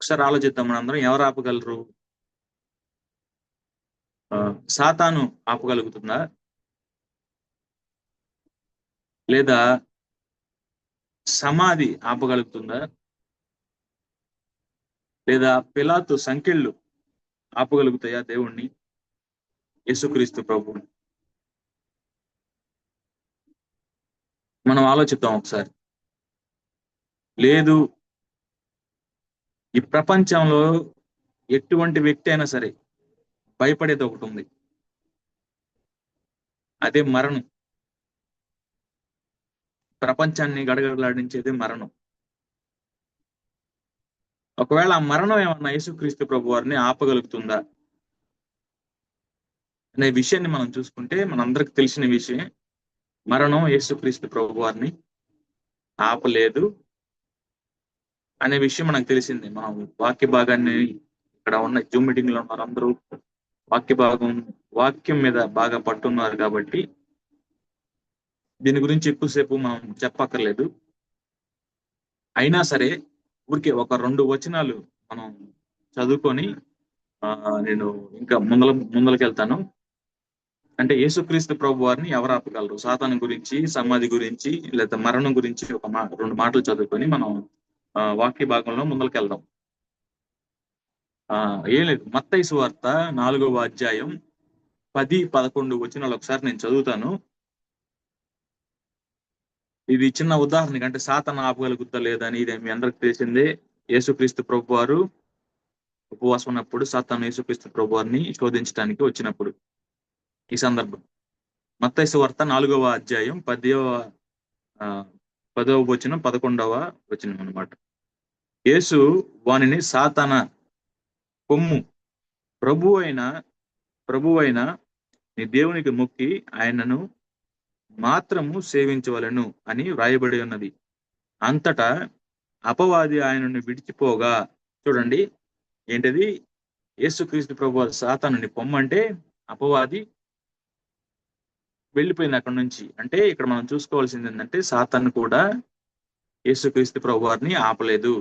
ఒకసారి ఆలోచిద్దాం మనందరం. ఎవరు ఆపగలరు? సాతాను ఆపగలుగుతుందా? లేదా సమాధి ఆపగలుగుతుందా? లేదా పిలాతు సంకెళ్ళు ఆపగలుగుతాయా దేవుణ్ణి, యేసుక్రీస్తు ప్రభు? మనం ఆలోచిద్దాం ఒకసారి. లేదు. ఈ ప్రపంచంలో ఎటువంటి వ్యక్తి అయినా సరే భయపడేది ఒకటి ఉంది, అదే మరణం. ప్రపంచాన్ని గడగడలాడించేది మరణం. ఒకవేళ ఆ మరణం ఏమన్నా యేసుక్రీస్తు ప్రభు వారిని ఆపగలుగుతుందా అనే విషయాన్ని మనం చూసుకుంటే, మనందరికి తెలిసిన విషయం, మరణం యేసుక్రీస్తు ప్రభు వారిని ఆపలేదు అనే విషయం మనకు తెలిసింది. మనం వాక్య భాగాన్ని, ఇక్కడ ఉన్న జూమ్ మీటింగ్ లో ఉన్న వారందరూ వాక్యం మీద బాగా పట్టున్నారు కాబట్టి దీని గురించి ఎక్కువసేపు మనం చెప్పక్కర్లేదు. అయినా సరే ఊరికే ఒక 2 వచనాలు మనం చదువుకొని నేను ఇంకా ముందలకి వెళ్తాను. అంటే యేసుక్రీస్తు ప్రభు వారిని ఎవరు ఆపగలరు? సాతాను గురించి, సమాధి గురించి, లేదా మరణం గురించి 2 మాటలు చదువుకొని మనం వాక్య భాగంలో ముందలకి వెళ్దాం. ఏం లేదు, మత్తయి సువార్త 4వ అధ్యాయం 10-11 వచనాలు ఒకసారి నేను చదువుతాను. ఇది చిన్న ఉదాహరణ, అంటే సాతాను ఆపగలుగుతా లేదని ఇది మీ అందరికి తెలిసిందే. యేసుక్రీస్తు ప్రభు వారు ఉపవాసం ఉన్నప్పుడు సాతాను యేసుక్రీస్తు ప్రభు వారిని శోధించడానికి వచ్చినప్పుడు ఈ సందర్భం. మత్తయి సువార్త 4వ అధ్యాయం 10వ వచనం 11వ వచనం అన్నమాట. యేసు వానిని, సాతాన కొమ్ము, ప్రభువైన నీ దేవునికి మొక్కి ఆయనను మాత్రము సేవించవలెను అని వ్రాయబడి ఉన్నది. అంతటా అపవాది ఆయనను విడిచిపోగా. చూడండి, ఏంటిది? యేసుక్రీస్తు ప్రభు సాతానుని పొమ్మంటే అపవాది వెళ్ళిపోయింది అక్కడి నుంచి. అంటే ఇక్కడ మనం చూసుకోవాల్సింది ఏంటంటే, సాతాను కూడా యేసుక్రీస్తు ప్రభు వారిని ఆపలేదు.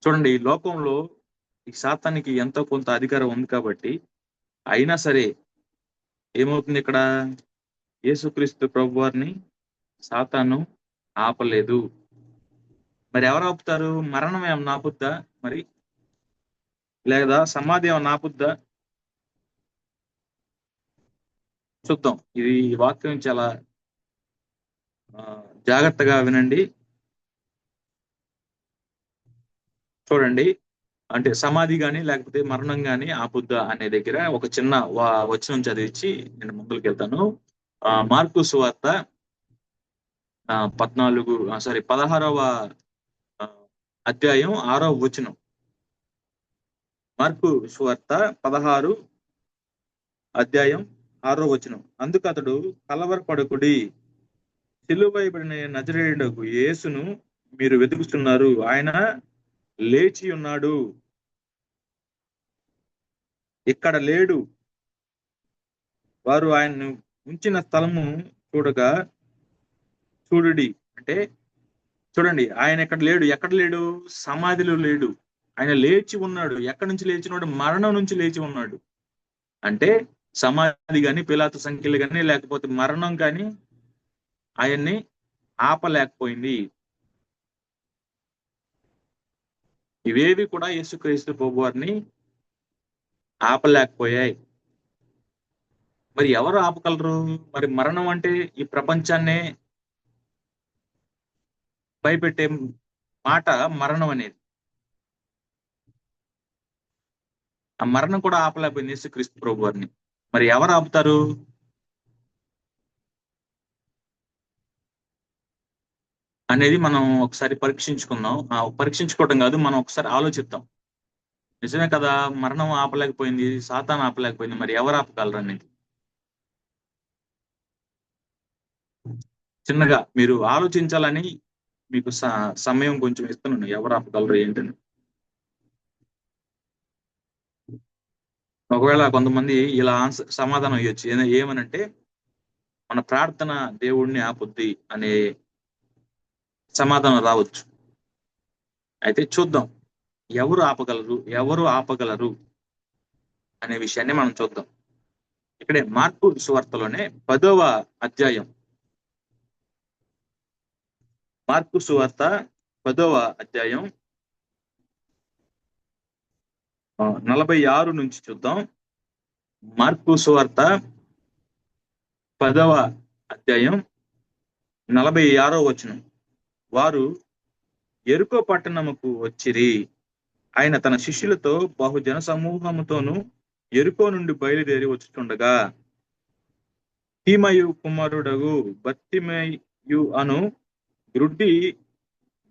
చూడండి, ఈ లోకంలో ఈ సాతానికి ఎంతో కొంత అధికారం ఉంది కాబట్టి, అయినా సరే ఏమవుతుంది ఇక్కడ? యేసుక్రీస్తు ప్రభు వారిని సాతాను ఆపలేదు. మరి ఎవరు ఆపుతారు? మరణం ఏమన్నా ఆపుద్దా మరి? లేదా సమాధి ఏమన్నా ఆపుద్దా? చూద్దాం. ఇది వాక్యం చాలా జాగ్రత్తగా వినండి. చూడండి, అంటే సమాధి గాని లేకపోతే మరణం గాని ఆపుద్దా అనే దగ్గర ఒక చిన్న వచనం చదివించి నేను ముందుకు వెళ్తాను. మార్కు సువార్త 16వ అధ్యాయం 6వ వచనం. మార్కు సువార్త 16 అధ్యాయం 6వ వచనం. అందుకు అతడు, కలవరపడకుడి, సిలువవేయబడిన నజరేయుడగు యేసును మీరు వెతుకుతున్నారు, ఆయన లేచి ఉన్నాడు, ఇక్కడ లేడు. వారు ఆయన్ను ఉంచిన స్థలము చూడుడి. అంటే చూడండి, ఆయన ఎక్కడ లేడు. ఎక్కడ లేడు? సమాధిలో లేడు. ఆయన లేచి ఉన్నాడు. ఎక్కడి నుంచి లేచినాడు? మరణం నుంచి లేచి ఉన్నాడు. అంటే సమాధి గాని, పిలాతు సంఖ్యలు గాని, లేకపోతే మరణం కానీ ఆయన్ని ఆపలేకపోయింది. ఇవేవి కూడా యేసుక్రీస్తు ప్రభు వారిని ఆపలేకపోయాయి. మరి ఎవరు ఆపగలరు? మరి మరణం అంటే ఈ ప్రపంచాన్నే భయపెట్టే మాట మరణం అనేది. ఆ మరణం కూడా ఆపలేకపోయింది యేసుక్రీస్తు ప్రభు వారిని. మరి ఎవరు ఆపుతారు అనేది మనం ఒకసారి పరీక్షించుకుందాం. పరీక్షించుకోవటం కాదు, మనం ఒకసారి ఆలోచిద్దాం. నిజమే కదా, మరణం ఆపలేకపోయింది, సాతాను ఆపలేకపోయింది, మరి ఎవరు ఆపగలరు అనేది చిన్నగా మీరు ఆలోచించాలని మీకు సమయం కొంచెం ఇస్తున్నాను. ఎవరు ఆపగలరు ఏంటని. ఒకవేళ కొంతమంది ఇలా సమాధానం ఇవ్వచ్చు, ఏమనంటే మన ప్రార్థన దేవుడిని ఆపుద్ది అనే సమాధానం రావచ్చు. అయితే చూద్దాం, ఎవరు ఆపగలరు అనే విషయాన్ని మనం చూద్దాం. ఇక్కడే మార్కు సువార్తలోనే 10వ అధ్యాయం, మార్కు సువార్త 10వ అధ్యాయం 46 నుంచి చూద్దాం. మార్కు సువార్త 10వ అధ్యాయం 46వ వచనం. వారు యెరికో పట్టణముకు వచ్చిరి. ఆయన తన శిష్యులతో బహుజన సమూహముతోను యెరికో నుండి బయలుదేరి వచ్చుచుండగా తీమయు కుమారుడగు బర్తిమేయు అను గ్రుడ్డి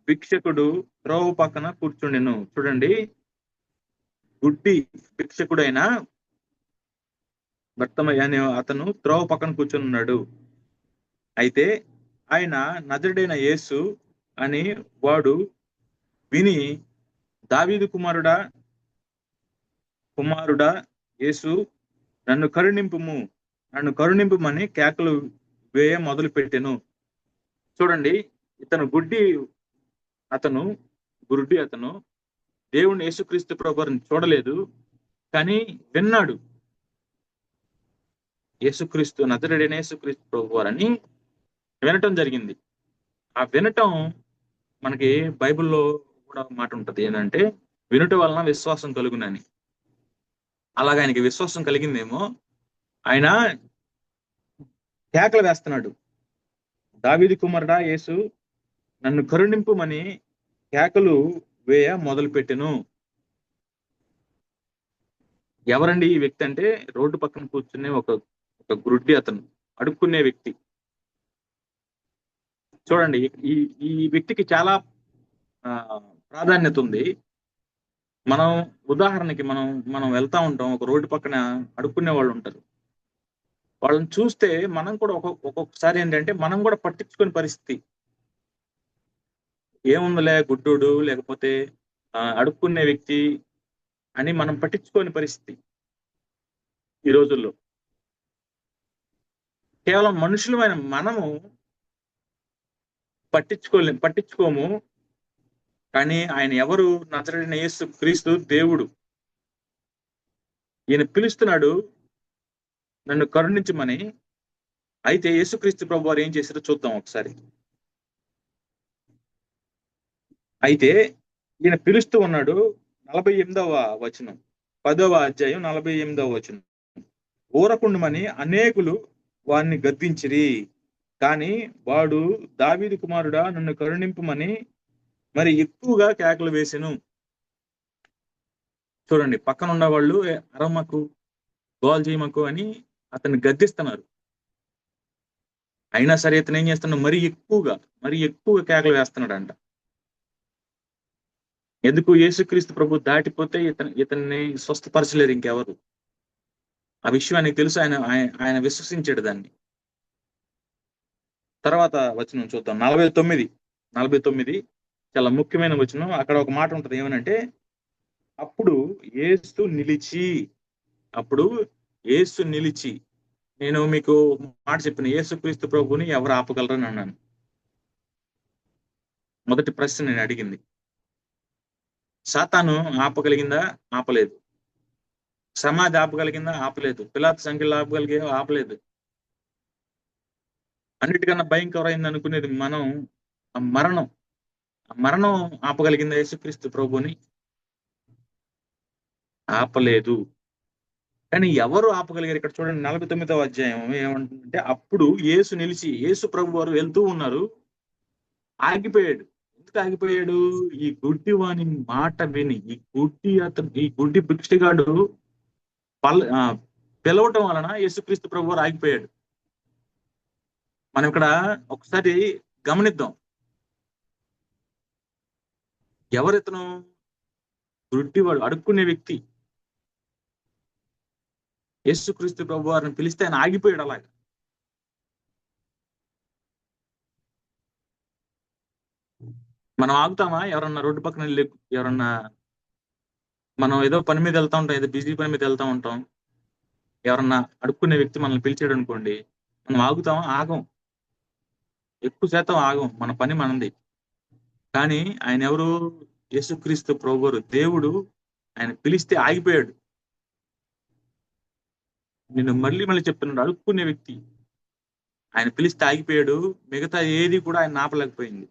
భిక్షకుడు త్రోవ పక్కన కూర్చుండెను. చూడండి, గుడ్డి భిక్షకుడైన బర్తిమేయు అనే అతను త్రోవ పక్కన కూర్చొని ఉన్నాడు. అయితే ఆయన నజరుడైన యేసు అని వాడు విని, దావీదు కుమారుడా యేసు, నన్ను కరుణింపుమని కేకలు వేయ మొదలు పెట్టెను. చూడండి, గుడ్డి అతను దేవుని యేసుక్రీస్తు ప్రభువుని చూడలేదు, కానీ విన్నాడు. నజరేయుడైన యేసుక్రీస్తు ప్రభువారని వినటం జరిగింది. ఆ వినటం మనకి బైబిల్లో కూడా మాట ఉంటది, ఏంటంటే వినుట వలన విశ్వాసం కలుగునని. అలాగా ఆయనకి విశ్వాసం కలిగిందేమో. ఆయన కేకలు వేస్తున్నాడు, దావీదు కుమారుడా యేసు, నన్ను కరుణింపుమని కేకలు వేయ మొదలు పెట్టెను. ఎవరండి ఈ వ్యక్తి అంటే, రోడ్డు పక్కన కూర్చునే ఒక గుడ్డి అతను, అడుక్కునే వ్యక్తి. చూడండి, ఈ వ్యక్తికి చాలా ప్రాధాన్యత ఉంది. మనం ఉదాహరణకి మనం వెళ్తా ఉంటాం, ఒక రోడ్డు పక్కన అడుక్కునే వాళ్ళు ఉంటారు. వాళ్ళని చూస్తే మనం కూడా ఒక్కొక్కసారి ఏంటంటే మనం కూడా పట్టించుకునే పరిస్థితి. ఏముందిలే గుడ్డోడు, లేకపోతే అడుక్కునే వ్యక్తి అని మనం పట్టించుకోని పరిస్థితి ఈ రోజుల్లో. కేవలం మనుషులమైన మనము పట్టించుకోము. కానీ ఆయన ఎవరు? నజరేయుడైన యేసు క్రీస్తు దేవుడు. ఈయన పిలుస్తున్నాడు నన్ను కరుణించమని. అయితే యేసుక్రీస్తు ప్రభు వారు ఏం చేశారో చూద్దాం ఒకసారి. అయితే ఈయన పిలుస్తూ ఉన్నాడు. 48వ వచనం, 10వ అధ్యాయం 48వ వచనం. ఊరకుండమని అనేకులు వారిని గద్దించిరి, కానీ వాడు దావీదు కుమారుడా నన్ను కరుణింపుమని మరి ఎక్కువగా కేకలు వేసెను. చూడండి, పక్కన ఉన్న వాళ్ళు అరమ్మకు, గోల్ చేయమకు అని అతన్ని గద్దిస్తున్నారు. అయినా సరే ఇతను ఏం చేస్తున్నాడు? మరి ఎక్కువగా కేకలు వేస్తున్నాడంట. ఎందుకు? యేసుక్రీస్తు ప్రభు దాటిపోతే ఇతన్ని స్వస్థపరచలేరు ఇంకెవరు. ఆ విషయం ఆయనకు తెలుసు. ఆయన విశ్వసించాడు దాన్ని. తర్వాత వచనం చూద్దాం, 49 చాలా ముఖ్యమైన వచనం. అక్కడ ఒక మాట ఉంటది, ఏమనంటే అప్పుడు యేసు నిలిచి. నేను మీకు మాట చెప్పిన, యేసుక్రీస్తు ప్రభుని ఎవరు ఆపగలరని అన్నాను. మొదటి ప్రశ్న నేను అడిగింది. సాతాను ఆపగలిగిందా? ఆపలేదు. సమాధి ఆపగలిగిందా? ఆపలేదు. పిలాతు సంఖ్యలు ఆపలేదు. అన్నిటికన్నా భయంకరమైంది అనుకునేది మనం మరణం ఆపగలిగిందా యేసుక్రీస్తు ప్రభుని? ఆపలేదు. కానీ ఎవరు ఆపగలిగారు? ఇక్కడ చూడండి, 49వ అధ్యాయం ఏమంటుందంటే, అప్పుడు యేసు నిలిచి, యేసు ప్రభు వారు వెళ్తూ ఉన్నారు, ఆగిపోయాడు. ఎందుకు ఆగిపోయాడు? ఈ గుడ్డి వాని మాట విని. ఈ గుడ్డి భిక్షగాడు పిలవటం వలన యేసుక్రీస్తు ప్రభు వారు ఆగిపోయాడు. మనం ఇక్కడ ఒకసారి గమనిద్దాం, ఎవరితను? గుడ్డివాడు, అడుక్కునే వ్యక్తి. యేసుక్రీస్తు ప్రభు వారిని పిలిస్తే ఆయన ఆగిపోయాడు. అలాగా మనం ఆగుతామా? ఎవరన్నా రోడ్డు పక్కన ఎవరన్నా, మనం ఏదో పని మీద వెళ్తా ఉంటాం, ఏదో బిజీ పని మీద వెళ్తా ఉంటాం, ఎవరన్నా అడుక్కునే వ్యక్తి మనల్ని పిలిచాడు అనుకోండి, మనం ఆగుతామా? ఆగం. ఎక్కువ శాతం ఆగం. మన పని మనది. కానీ ఆయన ఎవరు? యేసుక్రీస్తు ప్రభువారు దేవుడు ఆయన పిలిస్తే ఆగిపోయాడు. నేను మళ్ళీ మళ్ళీ చెప్తున్నాడు, అడుక్కునే వ్యక్తి. ఆయన పిలిస్తే ఆగిపోయాడు. మిగతా ఏది కూడా ఆయన ఆపలేకపోయింది.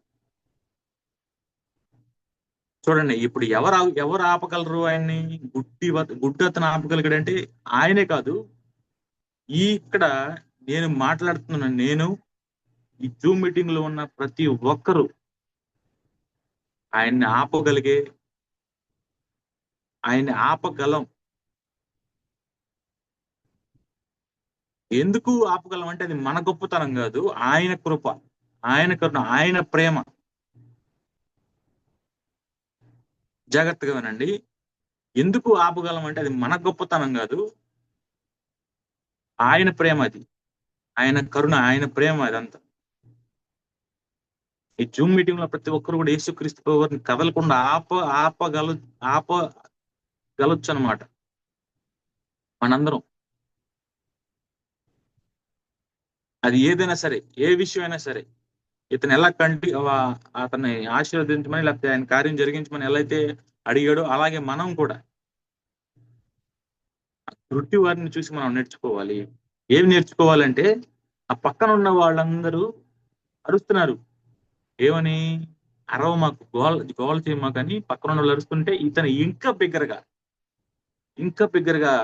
చూడండి, ఇప్పుడు ఎవరు ఆపగలరు ఆయన్ని? గుడ్డి అతను ఆపగలిగాడంటే ఆయనే కాదు. ఇక్కడ నేను మాట్లాడుతున్నాను, నేను ఈ జూమ్ మీటింగ్ లో ఉన్న ప్రతి ఒక్కరూ ఆయన్ని ఆపగలం. ఎందుకు ఆపగలం అంటే అది మన గొప్పతనం కాదు, ఆయన కృప, ఆయన కరుణ, ఆయన ప్రేమ. జాగ్రత్తగా వినండి. ఎందుకు ఆపగలం అంటే అది మన గొప్పతనం కాదు, ఆయన ప్రేమ అది, ఆయన కరుణ, ఆయన ప్రేమ అదంతా. ఈ జూమ్ మీటింగ్ లో ప్రతి ఒక్కరు కూడా యేసుక్రీస్తు ప్రభువుని కదలకుండా ఆపగలొచ్చు అనమాట. మనందరం అది ఏదైనా సరే, ఏ విషయం అయినా సరే, ఇతను ఎలా అతన్ని ఆశీర్వదించమని లేకపోతే ఆయన కార్యం జరిగించమని ఎలా అయితే అడిగాడో అలాగే మనం కూడా వృత్తి వారిని చూసి మనం నేర్చుకోవాలి. ఏమి నేర్చుకోవాలంటే, ఆ పక్కన ఉన్న వాళ్ళందరూ అరుస్తున్నారు, ఏమని? మాకు గోల చేయమాకు అని పక్కన ఉన్న వాళ్ళు అరుస్తుంటే ఇతను ఇంకా బిగ్గరగా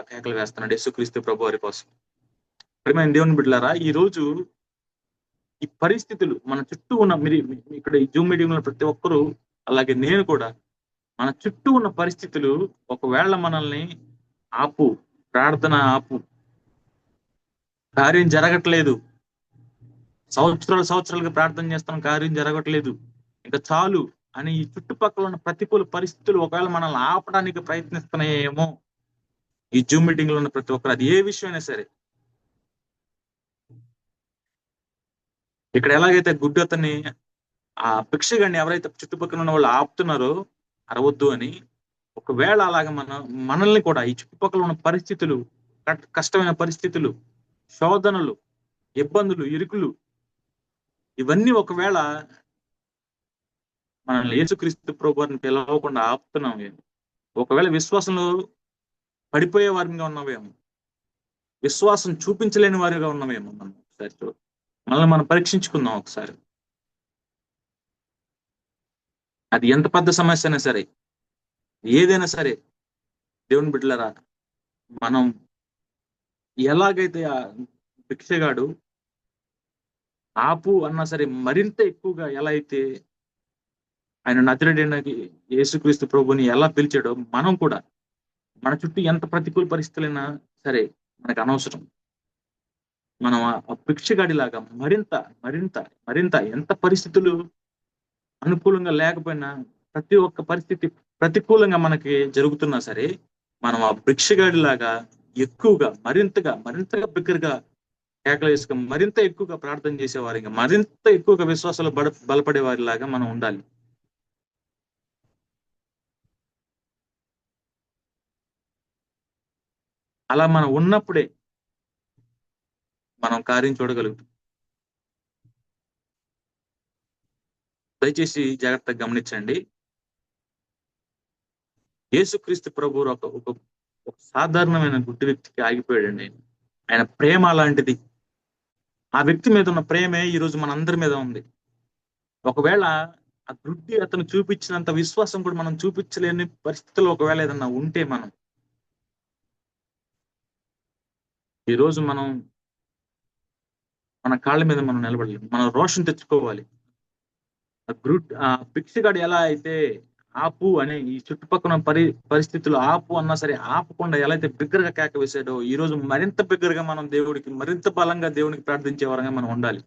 కేకలు వేస్తున్నాడు యేసుక్రీస్తు ప్రభు వారి కోసం. ప్రియమైన దేవుని బిడ్డలారా, ఈ రోజు ఈ పరిస్థితులు మన చుట్టూ ఉన్న, మీరు ఇక్కడ ఈ జూమ్ మీటింగ్ లో ప్రతి ఒక్కరూ, అలాగే నేను కూడా, మన చుట్టూ ఉన్న పరిస్థితులు ఒకవేళ మనల్ని ప్రార్థన ఆపు, కార్యం జరగట్లేదు, సంవత్సరాలుగా ప్రార్థన చేస్తాం, కార్యం జరగట్లేదు, ఇంకా చాలు అని ఈ చుట్టుపక్కల ఉన్న ప్రతికూల పరిస్థితులు ఒకవేళ మనల్ని ఆపడానికి ప్రయత్నిస్తున్నాయేమో, ఈ జూమ్ మీటింగ్ లో ఉన్న ప్రతి ఒక్కరు, అది ఏ విషయం అయినా సరే. ఇక్కడ ఎలాగైతే గుడ్డు అతన్ని, ఆ భిక్షగాడిని ఎవరైతే చుట్టుపక్కల ఉన్న వాళ్ళు ఆపుతున్నారో అరవద్దు అని, ఒకవేళ అలాగ మనల్ని కూడా ఈ చుట్టుపక్కల ఉన్న పరిస్థితులు, కష్టమైన పరిస్థితులు, శోధనలు, ఇబ్బందులు, ఇరుకులు, ఇవన్నీ ఒకవేళ మనల్ని యేసుక్రీస్తు ప్రభువుని పిలవకుండా ఆపుతున్నాం, ఒకవేళ విశ్వాసంలో పడిపోయే వారిగా ఉన్నామేమో, విశ్వాసం చూపించలేని వారిగా ఉన్నామేమో, మనం ఒకసారి మనం పరీక్షించుకుందాం ఒకసారి. అది ఎంత పెద్ద సమస్య అయినా సరే, ఏదైనా సరే, దేవుని బిడ్డలారా, మనం ఎలాగైతే ఆ భిక్షగాడు ఆపు అన్నా సరే, మరింత ఎక్కువగా ఎలా అయితే ఆయన నజరేయుడైన యేసుక్రీస్తు ప్రభుని ఎలా పిలిచాడో, మనం కూడా మన చుట్టూ ఎంత ప్రతికూల పరిస్థితులైనా సరే మనకు అనవసరం. మనం ఆ భిక్షగాడిలాగా మరింత మరింత మరింత, ఎంత పరిస్థితులు అనుకూలంగా లేకపోయినా, ప్రతి ఒక్క పరిస్థితి ప్రతికూలంగా మనకి జరుగుతున్నా సరే, మనం ఆ భిక్షగాడిలాగా ఎక్కువగా మరింతగా బిగ్గరగా కేకలు వేసుకొని మరింత ఎక్కువగా ప్రార్థన చేసేవారిగా, మరింత ఎక్కువగా విశ్వాసాలు బలపడే వారిలాగా మనం ఉండాలి. అలా మనం ఉన్నప్పుడే మనం కార్యం చూడగలుగుతాం. దయచేసి జాగ్రత్తగా గమనించండి. యేసుక్రీస్తు ప్రభు ఒక సాధారణమైన గుడ్డి వ్యక్తికి ఆగిపోయాడండి. ఆయన ప్రేమ అలాంటిది. ఆ వ్యక్తి మీద ఉన్న ప్రేమే ఈరోజు మనందరి మీద ఉంది. ఒకవేళ ఆ గుడ్డి అతను చూపించినంత విశ్వాసం కూడా మనం చూపించలేని పరిస్థితుల్లో ఒకవేళ ఏదన్నా ఉంటే, మనం ఈరోజు మన కాళ్ళ మీద మనం నిలబడాలి, మనం రోషం తెచ్చుకోవాలి. ఆ భిక్షగాడు ఎలా అయితే ఆపు అని ఈ చుట్టుపక్కల పరిస్థితులు ఆపు అన్నా సరే ఆపకుండా ఎలా అయితే బిగ్గరగా కేక వేసాడో, ఈ రోజు మరింత బిగ్గరగా మనం దేవుడికి, మరింత బలంగా దేవునికి ప్రార్థించే వారంగా మనం ఉండాలి.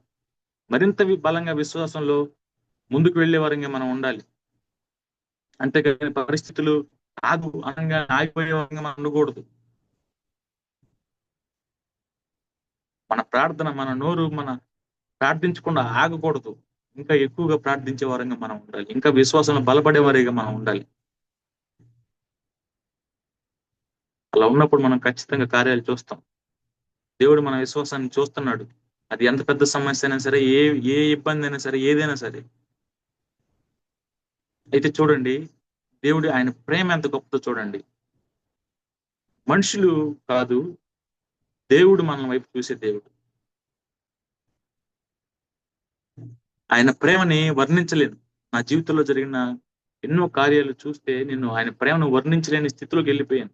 మరింత బలంగా విశ్వాసంలో ముందుకు వెళ్లే వారంగా మనం ఉండాలి. అంతేకాని పరిస్థితులు అనగా ఆగిపోయే వారంగా మనం ఉండకూడదు. మన ప్రార్థన, మన నోరు ప్రార్థించకుండా ఆగకూడదు. ఇంకా ఎక్కువగా ప్రార్థించే వారంగా మనం ఉండాలి. ఇంకా విశ్వాసంలో బలపడే వారిగా మనం ఉండాలి. అలా ఉన్నప్పుడు మనం ఖచ్చితంగా కార్యాలు చూస్తాం. దేవుడు మన విశ్వాసాన్ని చూస్తున్నాడు. అది ఎంత పెద్ద సమస్య అయినా సరే, ఏ ఇబ్బంది అయినా సరే, ఏదైనా సరే. అయితే చూడండి, దేవుడు ఆయన ప్రేమ ఎంత గొప్పదో చూడండి. మనుషులు కాదు, దేవుడు మన వైపు చూసే దేవుడు. ఆయన ప్రేమని వర్ణించలేను. నా జీవితంలో జరిగిన ఎన్నో కార్యాలు చూస్తే నేను ఆయన ప్రేమను వర్ణించలేని స్థితిలోకి వెళ్ళిపోయాను.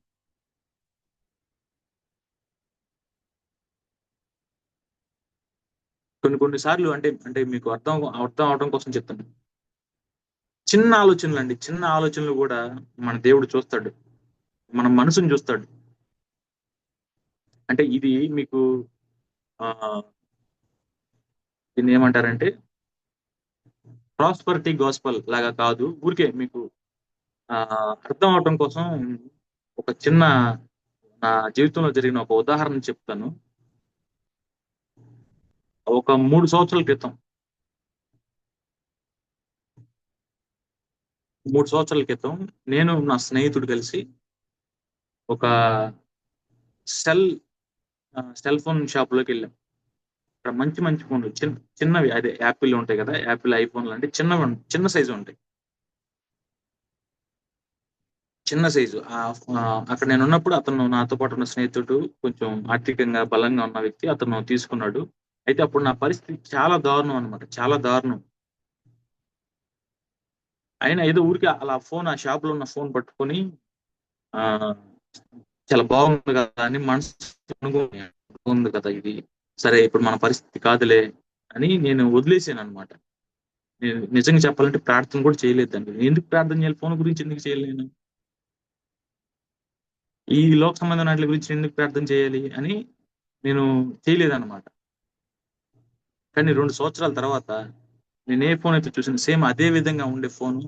కొన్ని సార్లు అంటే అంటే మీకు అర్థం అర్థం అవడం కోసం చెప్తాను. చిన్న ఆలోచనలు అండి, చిన్న ఆలోచనలు కూడా మన దేవుడు చూస్తాడు, మన మనసుని చూస్తాడు. అంటే ఇది మీకు ఆ దీన్ని ఏమంటారంటే ప్రాస్పరిటీ గాస్పల్ లాగా కాదు, ఊరికే మీకు ఆ అర్థం అవడం కోసం ఒక చిన్న నా జీవితంలో జరిగిన ఒక ఉదాహరణ చెప్తాను. ఒక 3 సంవత్సరాల క్రితం 3 సంవత్సరాల క్రితం నేను నా స్నేహితుడు కలిసి ఒక సెల్ సెల్ ఫోన్ షాప్ లోకి వెళ్ళాం. అక్కడ మంచి మంచి ఫోన్లు చిన్నవి, అదే యాపిల్ ఉంటాయి కదా, యాపిల్ ఐఫోన్లు అంటే చిన్నవి, చిన్న సైజు ఉంటాయి, చిన్న సైజు. అక్కడ నేను ఉన్నప్పుడు అతను, నాతో పాటు ఉన్న స్నేహితుడు, కొంచెం ఆర్థికంగా బలంగా ఉన్న వ్యక్తి, అతను తీసుకున్నాడు. అయితే అప్పుడు నా పరిస్థితి చాలా దారుణం అనమాట, చాలా దారుణం. అయినా ఏదో ఊరికి అలా ఫోన్, ఆ షాప్ లో ఉన్న ఫోన్ పట్టుకొని ఆ చాలా బాగుంది కదా అని మనసు ఉంది కదా ఇది, సరే ఇప్పుడు మన పరిస్థితి కాదులే అని నేను వదిలేసాను అనమాట. నేను నిజంగా చెప్పాలంటే ప్రార్థన కూడా చేయలేదండి. ఎందుకు ప్రార్థన చేయాలి, ఫోన్ గురించి ఎందుకు చేయలేను, ఈ లోక సంబంధమైన వాటి గురించి ఎందుకు ప్రార్థన చేయాలి అని నేను చేయలేదన్నమాట. కానీ 2 సంవత్సరాల తర్వాత నేను ఏ ఫోన్ అయితే చూసిన సేమ్ అదే విధంగా ఉండే ఫోన్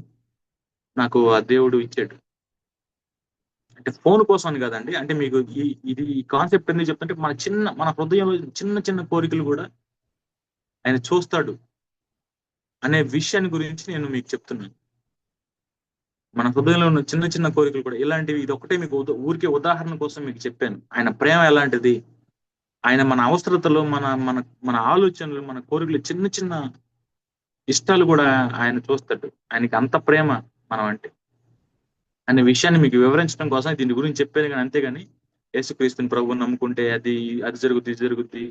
నాకు ఆ దేవుడు ఇచ్చాడు. అంటే ఫోన్ కోసం అని కదండి, అంటే మీకు ఈ కాన్సెప్ట్ ఎందుకు చెప్తుంటే, మన హృదయంలో చిన్న చిన్న కోరికలు కూడా ఆయన చూస్తాడు అనే విషయాన్ని గురించి నేను మీకు చెప్తున్నాను. మన హృదయంలో ఉన్న చిన్న చిన్న కోరికలు కూడా ఇలాంటివి, ఇది ఒకటే మీకు ఊరికే ఉదాహరణ కోసం మీకు చెప్పాను. ఆయన ప్రేమ ఎలాంటిది, ఆయన మన అవసరతలు, మన మన మన ఆలోచనలు, మన కోరికలు, చిన్న చిన్న ఇష్టాలు కూడా ఆయన చూస్తాడు. ఆయనకి అంత ప్రేమ మనం అంటే అనే విషయాన్ని మీకు వివరించడం కోసం దీని గురించి చెప్పాను. కానీ అంతేగాని యేసుక్రీస్తుని ప్రభువుని నమ్ముకుంటే అది అది జరుగుద్ది, ఇది జరుగుద్ది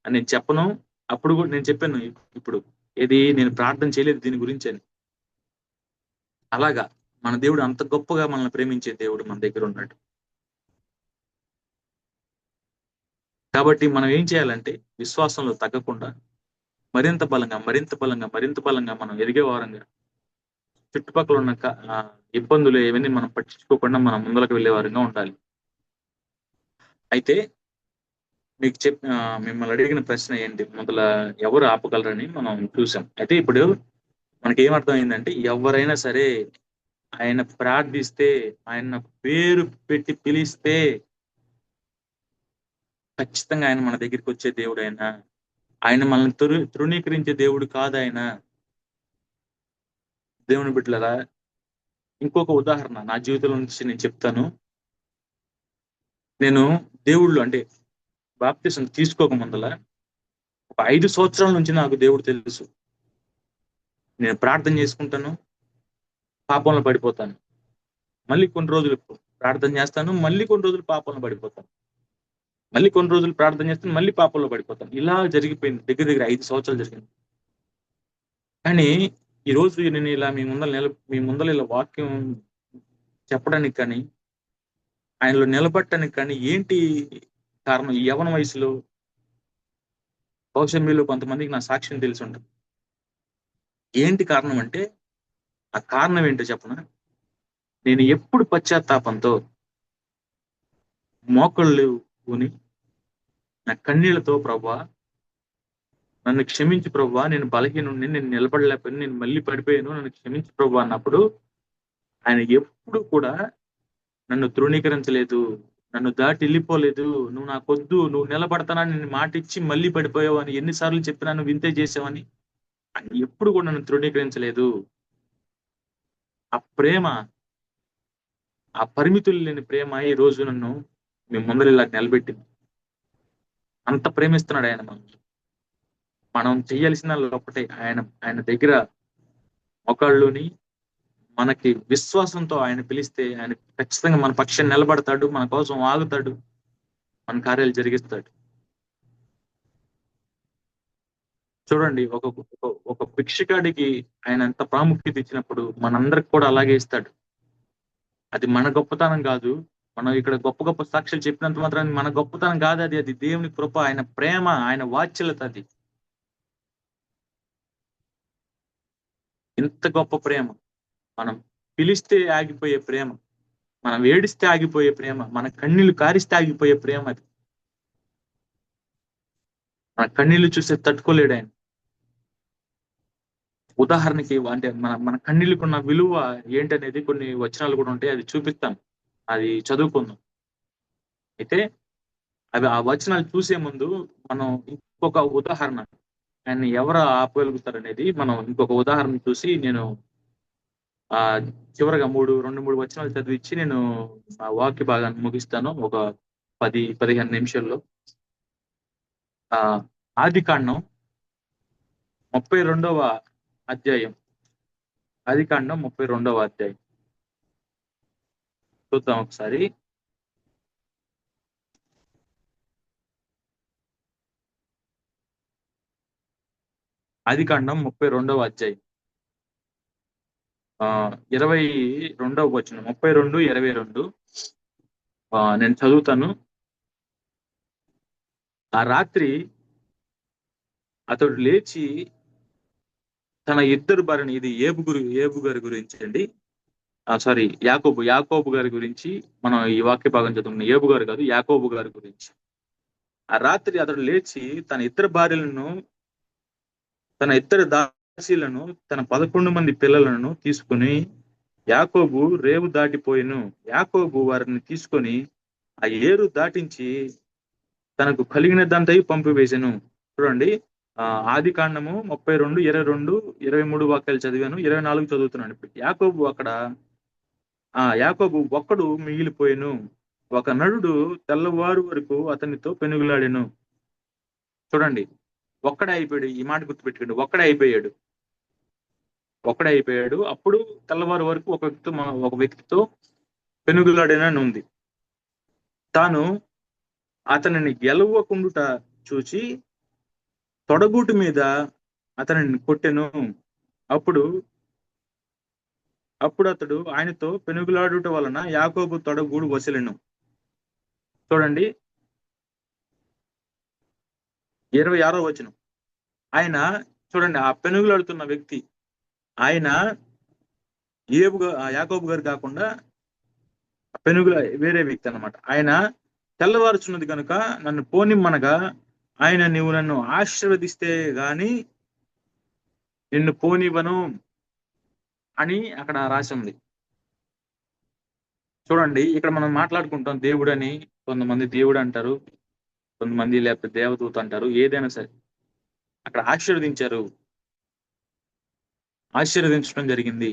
అని నేను చెప్పను. అప్పుడు కూడా నేను చెప్పాను, ఇప్పుడు ఏది నేను ప్రార్థన చేయలేదు దీని గురించి అని. అలాగా మన దేవుడు అంత గొప్పగా మనల్ని ప్రేమించే దేవుడు మన దగ్గర ఉన్నాడు. కాబట్టి మనం ఏం చేయాలంటే విశ్వాసంలో తగ్గకుండా మరింత బలంగా, మరింత బలంగా, మరింత బలంగా మనం ఎదిగే వారంగా, చుట్టుపక్కల ఉన్న ఇబ్బందులు ఏవన్నీ మనం పట్టించుకోకుండా మనం ముందరకు వెళ్ళే వారంగా ఉండాలి. అయితే మీకు మిమ్మల్ని అడిగిన ప్రశ్న ఏంటి, మొదల ఎవరు ఆపగలరని మనం చూసాం. అయితే ఇప్పుడు మనకి ఏమర్థమైందంటే, ఎవరైనా సరే ఆయన ప్రార్థిస్తే, ఆయన పేరు పెట్టి పిలిస్తే ఖచ్చితంగా ఆయన మన దగ్గరికి వచ్చే దేవుడు. ఆయన మనల్ని తృణీకరించే దేవుడు కాదు ఆయన. దేవుని బిడ్డలారా, ఇంకొక ఉదాహరణ నా జీవితంలో నుంచి నేను చెప్తాను. నేను దేవుళ్ళు అంటే బాప్తిసం తీసుకోక ముందల ఒక 5 సంవత్సరాల నుంచి నాకు దేవుడు తెలుసు. నేను ప్రార్థన చేసుకుంటాను, పాపంలో పడిపోతాను. మళ్ళీ కొన్ని రోజులు ప్రార్థన చేస్తాను, మళ్ళీ కొన్ని రోజులు పాపంలో పడిపోతాను. మళ్ళీ కొన్ని రోజులు ప్రార్థన చేస్తాను, మళ్ళీ పాపంలో పడిపోతాను. ఇలా జరిగిపోయింది, దగ్గర దగ్గర 5 సంవత్సరాలు జరిగింది. కానీ ఈ రోజు నేను ఇలా మీ ముందర ఇలా వాక్యం చెప్పడానికి కానీ, ఆయనలో నిలబడటానికి కానీ ఏంటి కారణం? ఈ యవన వయసులో బహుశా మీలో కొంతమందికి నా సాక్ష్యం తెలిసి ఉంటుంది. ఏంటి కారణం అంటే, ఆ కారణం ఏంటో చెప్పనా? నేను ఎప్పుడు పశ్చాత్తాపంతో మోకళ్ళు కొని నా కన్నీళ్లతో, ప్రభా నన్ను క్షమించి ప్రభా, నేను బలహీనుడిని, నేను నిలబడలేకపోయాను, నేను మళ్ళీ పడిపోయాను, నన్ను క్షమించి ప్రభా అన్నప్పుడు ఆయన ఎప్పుడు కూడా నన్ను తృణీకరించలేదు, నన్ను దాటి వెళ్ళిపోలేదు. నువ్వు నాకొద్దు, నువ్వు నిలబడతానని నేను మాట ఇచ్చి మళ్ళీ పడిపోయావు అని ఎన్నిసార్లు చెప్పినా నువ్వు వింతే చేసావని ఆయన ఎప్పుడు కూడా నన్ను తృణీకరించలేదు. ఆ ప్రేమ, ఆ పరిమితులు లేని ప్రేమ ఈ రోజు నన్ను మీ ముందర ఇలా నిలబెట్టింది. అంత ప్రేమిస్తున్నాడు ఆయన మనల్ని. మనం చేయాల్సిన ఒకటే, ఆయన ఆయన దగ్గర మొకాళ్ళుని మనకి విశ్వాసంతో ఆయన పిలిస్తే ఆయన ఖచ్చితంగా మన పక్షాన్ని నిలబడతాడు, మన కోసం ఆగుతాడు, మన కార్యాలు జరిగిస్తాడు. చూడండి, ఒక భిక్షగాడికి ఆయన ఎంత ప్రాముఖ్యత ఇచ్చినప్పుడు మనందరికి కూడా అలాగే ఇస్తాడు. అది మన గొప్పతనం కాదు. మనం ఇక్కడ గొప్ప గొప్ప సాక్ష్యాలు చెప్పినంత మాత్రాన్ని మన గొప్పతనం కాదు, అది అది దేవుని కృప, ఆయన ప్రేమ, ఆయన వాత్సల్యత. అది ఇంత గొప్ప ప్రేమ, మనం పిలిస్తే ఆగిపోయే ప్రేమ, మనం ఏడిస్తే ఆగిపోయే ప్రేమ, మన కన్నీళ్లు కారిస్తే ఆగిపోయే ప్రేమ. అది మన కన్నీళ్లు చూస్తే తట్టుకోలేడు ఆయన. ఉదాహరణకి అంటే మన మన కన్నీళ్ళకున్న విలువ ఏంటనేది కొన్ని వచనాలు కూడా ఉంటాయి, అది చూపిస్తాను, అది చదువుకుందాం. అయితే అవి ఆ వచనాలు చూసే ముందు మనం ఇంకొక ఉదాహరణ, ఆయన ఎవరు ఆపగలుగుతారు అనేది మనం ఇంకొక ఉదాహరణ చూసి నేను ఆ చివరగా రెండు మూడు వచనాలు చదివించి నేను ఆ వాక్య భాగాన్ని ముగిస్తాను ఒక 10-15 నిమిషాల్లో. ఆ ఆదికాండం 32వ అధ్యాయం. ఆదికాండం 32వ అధ్యాయం చూద్దాం ఒకసారి. ఆదికాండం 32వ అధ్యాయం 22వ వచనం, 32-22 నేను చదువుతాను. ఆ రాత్రి అతడు లేచి తన ఇద్దరు భార్యని, ఇది ఏబు గారి గురించి అండి, సారీ, యాకోబు గారి గురించి మనం ఈ వాక్య భాగం చదువుకున్నాం. ఏబు గారు కాదు, యాకోబు గారి గురించి. ఆ రాత్రి అతడు లేచి తన ఇద్దరు భార్యలను, తన ఇద్దరు దాసీలను, తన 11 మంది పిల్లలను తీసుకుని యాకోబు రేవు దాటిపోయిను. యాకోబు వారిని తీసుకొని ఆ ఏరు దాటించి తనకు కలిగినదంతయు పంపివేసెను. చూడండి, ఆదికాండము 32-22-23 వాక్యాలు చదివాను, 24 చదువుతున్నాను ఇప్పుడు. యాకోబు ఒక్కడు మిగిలిపోయిను, ఒక నరుడు తెల్లవారు వరకు అతనితో పెనుగులాడెను. చూడండి, ఒక్కడే అయిపోయాడు. ఈ మాట గుర్తుపెట్టుకోండి, ఒక్కడే అయిపోయాడు. అప్పుడు తెల్లవారు వరకు ఒక వ్యక్తితో పెనుగులాడేనని ఉంది. తాను అతనిని గెలవకుండుట చూచి తొడగూటు మీద అతనిని కొట్టెను. అప్పుడు అతడు ఆయనతో పెనుగులాడుట వలన యాకోబు తొడగూడు వసిలెను. చూడండి, 26వ వచనం. ఆయన చూడండి, ఆ పెనుగులాడుతున్న వ్యక్తి ఆయన యాకోబు గారు కాకుండా వేరే వ్యక్తి అన్నమాట. ఆయన తెల్లవారుచున్నది కనుక నన్ను పోనిమ్మనగా ఆయన, నీవు నన్ను ఆశీర్వదిస్తే గాని నిన్ను పోనివ్వను అని అక్కడ రాసి ఉంది. చూడండి, ఇక్కడ మనం మాట్లాడుకుంటాం దేవుడు అని, కొంతమంది దేవుడు అంటారు, కొంతమంది లేకపోతే దేవదూత అంటారు, ఏదైనా సరే. అక్కడ ఆశీర్వదించడం జరిగింది.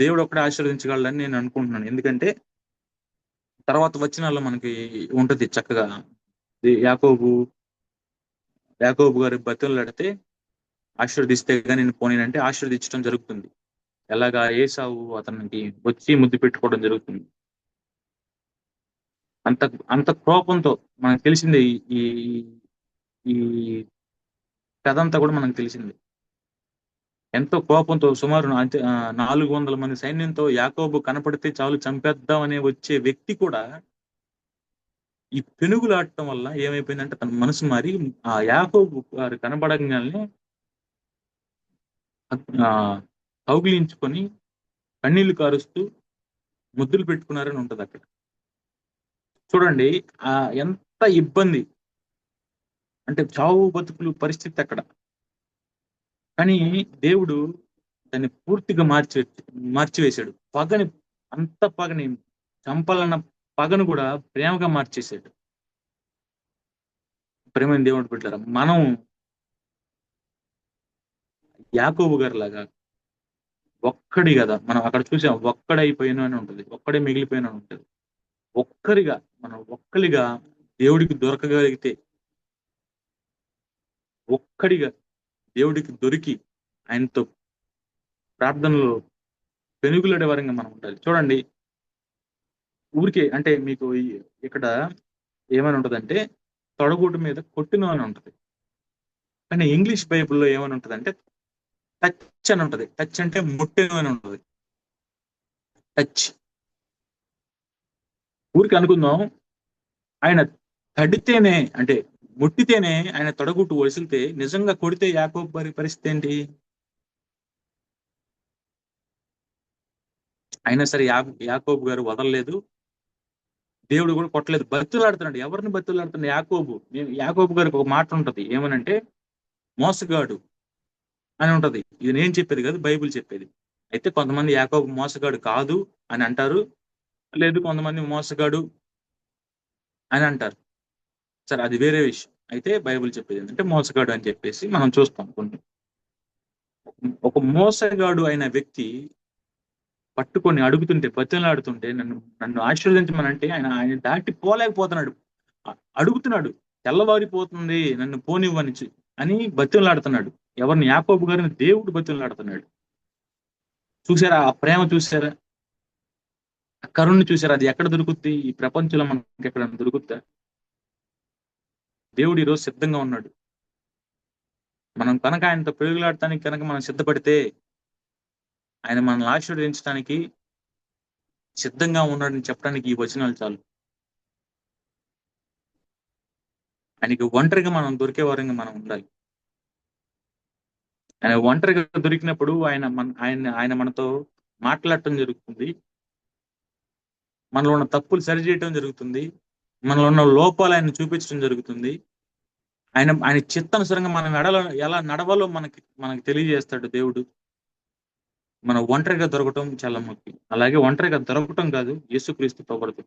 దేవుడు ఒక్కడే ఆశీర్వదించగలడని నేను అనుకుంటున్నాను. ఎందుకంటే తర్వాత వచనాల్లో మనకి ఉంటది చక్కగా, యాకోబు గారి బతులాడితే ఆశీర్వదిస్తే కానీ నేను పోనేనంటే ఆశీర్వదించడం జరుగుతుంది. ఎలాగా ఏసావు అతనికి వచ్చి ముద్దు పెట్టుకోవడం జరుగుతుంది. అంత అంత కోపంతో మనకు తెలిసింది. ఈ ఈ కథ అంతా కూడా మనకు తెలిసింది. ఎంతో కోపంతో సుమారు 400 మంది సైన్యంతో యాకోబు కనపడితే చాలు చంపేద్దామనే వచ్చే వ్యక్తి కూడా ఈ పెనుగులాడటం వల్ల ఏమైపోయిందంటే తన మనసు మారి ఆ యాకోబు గారు కనబడగానే కౌగిలించుకొని కన్నీళ్లు కారుస్తూ ముద్దులు పెట్టుకున్నారని ఉంటది అక్కడ. చూడండి, ఎంత ఇబ్బంది అంటే చావు బతుకులు పరిస్థితి అక్కడ. కానీ దేవుడు దాన్ని పూర్తిగా మార్చివేశాడు. అంత పగని, చంపాలన్న పగను కూడా ప్రేమగా మార్చేశాడు. ప్రేమైన దేవుడు పెట్టారా, మనం యాకోబు గారి లాగా ఒక్కడి కదా, మనం అక్కడ చూసాం, ఒక్కడైపోయిన అని ఉంటది, ఒక్కడే మిగిలిపోయిన అని ఉంటది. మనం ఒక్కడిగా దేవుడికి దొరకగలిగితే, ఒక్కడిగా దేవుడికి దొరికి ఆయనతో ప్రార్థనలో పెనుగులాడే వారంగా మనం ఉండాలి. చూడండి, ఊరికే అంటే మీకు ఇక్కడ ఏమని ఉంటదంటే తొడగూటు మీద కొట్టిన అని ఉంటది. కానీ ఇంగ్లీష్ బైబిల్లో ఏమని ఉంటదంటే టచ్ అని ఉంటది. టచ్ అంటే ముట్టెను అని ఉంటది. టచ్. ఊరికి అనుకుందాం, ఆయన తడితేనే అంటే ముట్టితేనే ఆయన తొడగుట్టు వసిలితే నిజంగా కొడితే యాకోబు పరిస్థితి ఏంటి? అయినా సరే యాకోబు గారు వదలలేదు, దేవుడు కూడా కొట్టలేదు, బతులాడుతున్నాడు. ఎవరిని బతులాడుతున్నాడు? యాకోబు. యాకోబు గారికి ఒక మాట ఉంటది, ఏమనంటే మోసగాడు అని ఉంటది. ఇది నేను చెప్పేది కాదు, బైబిల్ చెప్పేది. అయితే కొంతమంది యాకోబు మోసగాడు కాదు అని అంటారు, లేదు కొంతమంది మోసగాడు అని అంటారు. సరే, అది వేరే విషయం. అయితే బైబిల్ చెప్పేది ఏంటంటే మోసగాడు అని చెప్పేసి మనం చూస్తాం. కొన్ని ఒక మోసగాడు అయిన వ్యక్తి పట్టుకొని అడుగుతుంటే, బతిమలాడుతుంటే, నన్ను నన్ను ఆశీర్వదించమనంటే ఆయన దాటి పోలేకపోతున్నాడు. అడుగుతున్నాడు, తెల్లవారిపోతుంది నన్ను పోనివ్వనిచ్చు అని బతిమలాడుతున్నాడు. ఎవరిని? యాకోబు గారిని దేవుడు బతిమలాడుతున్నాడు. చూసారా ఆ ప్రేమ? చూసారా ఆ కరుణ్ణి? చూసారా? అది ఎక్కడ దొరుకుద్ది? ఈ ప్రపంచంలో మనకి ఎక్కడ దొరుకుద్దా? దేవుడు ఈరోజు సిద్ధంగా ఉన్నాడు. మనం కనుక ఆయనతో పెరుగులాడటానికి కనుక మనం సిద్ధపడితే, ఆయన మనల్ని ఆశీర్వదించడానికి సిద్ధంగా ఉన్నాడని చెప్పడానికి ఈ వచనాలు చాలు. ఆయనకి ఒంటరిగా మనం దొరికే వారంగా మనం ఉండాలి. ఆయన ఒంటరిగా దొరికినప్పుడు ఆయన మనతో మాట్లాడటం జరుగుతుంది. మనలో ఉన్న తప్పులు సరిచేయటం జరుగుతుంది. మనలో ఉన్న లోపాలు ఆయన చూపించడం జరుగుతుంది. ఆయన చిత్తానుసారంగా మనం ఎలా నడవాలో మనకి తెలియజేస్తాడు దేవుడు. మనం ఒంటరిగా దొరకటం చాలా ముఖ్యం. అలాగే ఒంటరిగా దొరకటం కాదు, యేసుక్రీస్తు ప్రభువుతో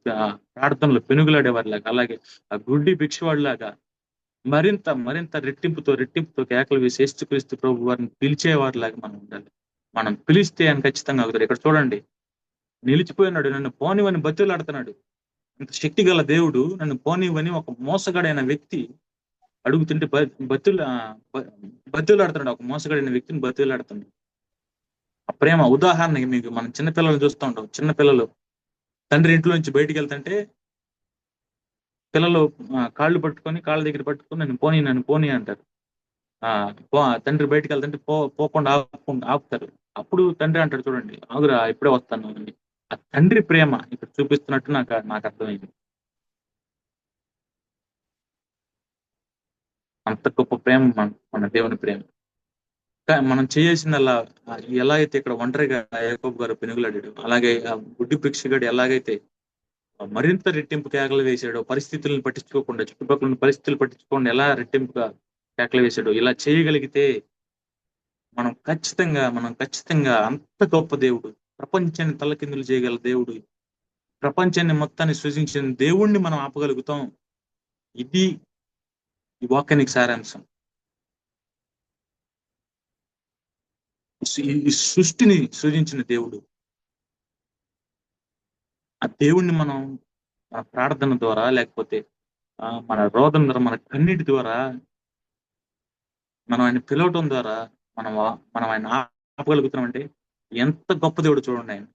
ప్రార్థనలో పెనుగులాడేవారిలాగా, అలాగే ఆ గుడ్డి భిక్షవాడిలాగా మరింత మరింత రెట్టింపుతో కేకలు వేసి యేసుక్రీస్తు ప్రభు వారిని పిలిచేవారిలాగా మనం ఉండాలి. మనం పిలిస్తే ఆయన ఖచ్చితంగా అవుతాడు. ఇక్కడ చూడండి, నిలిచిపోయినాడు, నన్ను పోనివని బతులాడుతున్నాడు. ఇంత శక్తి గల దేవుడు నన్ను పోనివని ఒక మోసగాడైన వ్యక్తి అడుగుతుంటే బతులాడుతున్నాడు. ఒక మోసగాడైన వ్యక్తిని బతులాడుతున్నాడు. ఆ ప్రేమ ఉదాహరణకి మీకు మనం చిన్నపిల్లలు చూస్తూ ఉంటాం. చిన్నపిల్లలు తండ్రి ఇంట్లో నుంచి బయటికి వెళ్తుంటే పిల్లలు కాళ్ళ దగ్గర పట్టుకొని నన్ను పోనీ అంటారు. తండ్రి బయటికి వెళ్తుంటే పోకుండా ఆపుతారు. అప్పుడు తండ్రి అంటాడు, చూడండి ఆగురా ఇప్పుడే వస్తాను అని. ఆ తండ్రి ప్రేమ ఇక్కడ చూపిస్తున్నట్టు నాకు అర్థమైంది. అంత గొప్ప ప్రేమ మన దేవుని ప్రేమ. మనం చేయాల్సిందల్లా ఎలా అయితే ఇక్కడ ఒంటరిగా యాకోబు గారు పెనుగులాడాడు, అలాగే ఆ గుడ్డి భిక్షగాడు ఎలాగైతే మరింత రెట్టింపు కేకలు వేశాడో, పరిస్థితులను పట్టించుకోకుండా, చుట్టుపక్కల పరిస్థితులు పట్టించుకోకుండా ఎలా రెట్టింపుగా కేకలు వేశాడో, ఇలా చేయగలిగితే మనం ఖచ్చితంగా అంత గొప్ప దేవుడు, ప్రపంచాన్ని తలకిందులు చేయగల దేవుడు, ప్రపంచాన్ని మొత్తాన్ని సృజించిన దేవుణ్ణి మనం ఆపగలుగుతాం. ఇది ఈ వాక్యానికి సారాంశం. ఈ సృష్టిని సృజించిన దేవుడు, ఆ దేవుణ్ణి మనం మన ప్రార్థన ద్వారా, లేకపోతే మన రోదన ద్వారా, మన కన్నీటి ద్వారా, మనం ఆయన పిలవటం ద్వారా మనం ఆయన ఆపగలుగుతున్నాం అంటే ఎంత గొప్ప దేవుడు చూడండి. ఆయన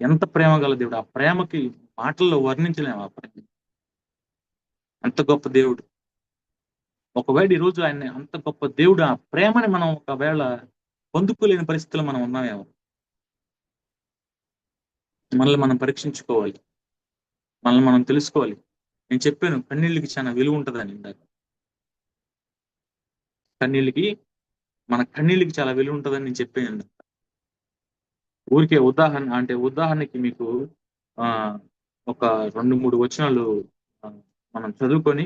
ఎంత ప్రేమ గల దేవుడు. ఆ ప్రేమకి మాటల్లో వర్ణించలేము. ఆ ప్రేమ అంత గొప్ప దేవుడు. ఒకవేళ ఈరోజు ఆయన అంత గొప్ప దేవుడు, ఆ ప్రేమని మనం ఒకవేళ పొందుకోలేని పరిస్థితుల్లో మనం ఉన్నామేమో. మనల్ని మనం పరీక్షించుకోవాలి, మనల్ని మనం తెలుసుకోవాలి. నేను చెప్పాను, కన్నీళ్ళకి చాలా విలువ ఉంటుందని ఇందాక. మన కన్నీళ్ళకి చాలా విలువ ఉంటుందని నేను చెప్పాను. ఊరికే ఉదాహరణకి మీకు ఒక 2-3 వచనాలు మనం చదువుకొని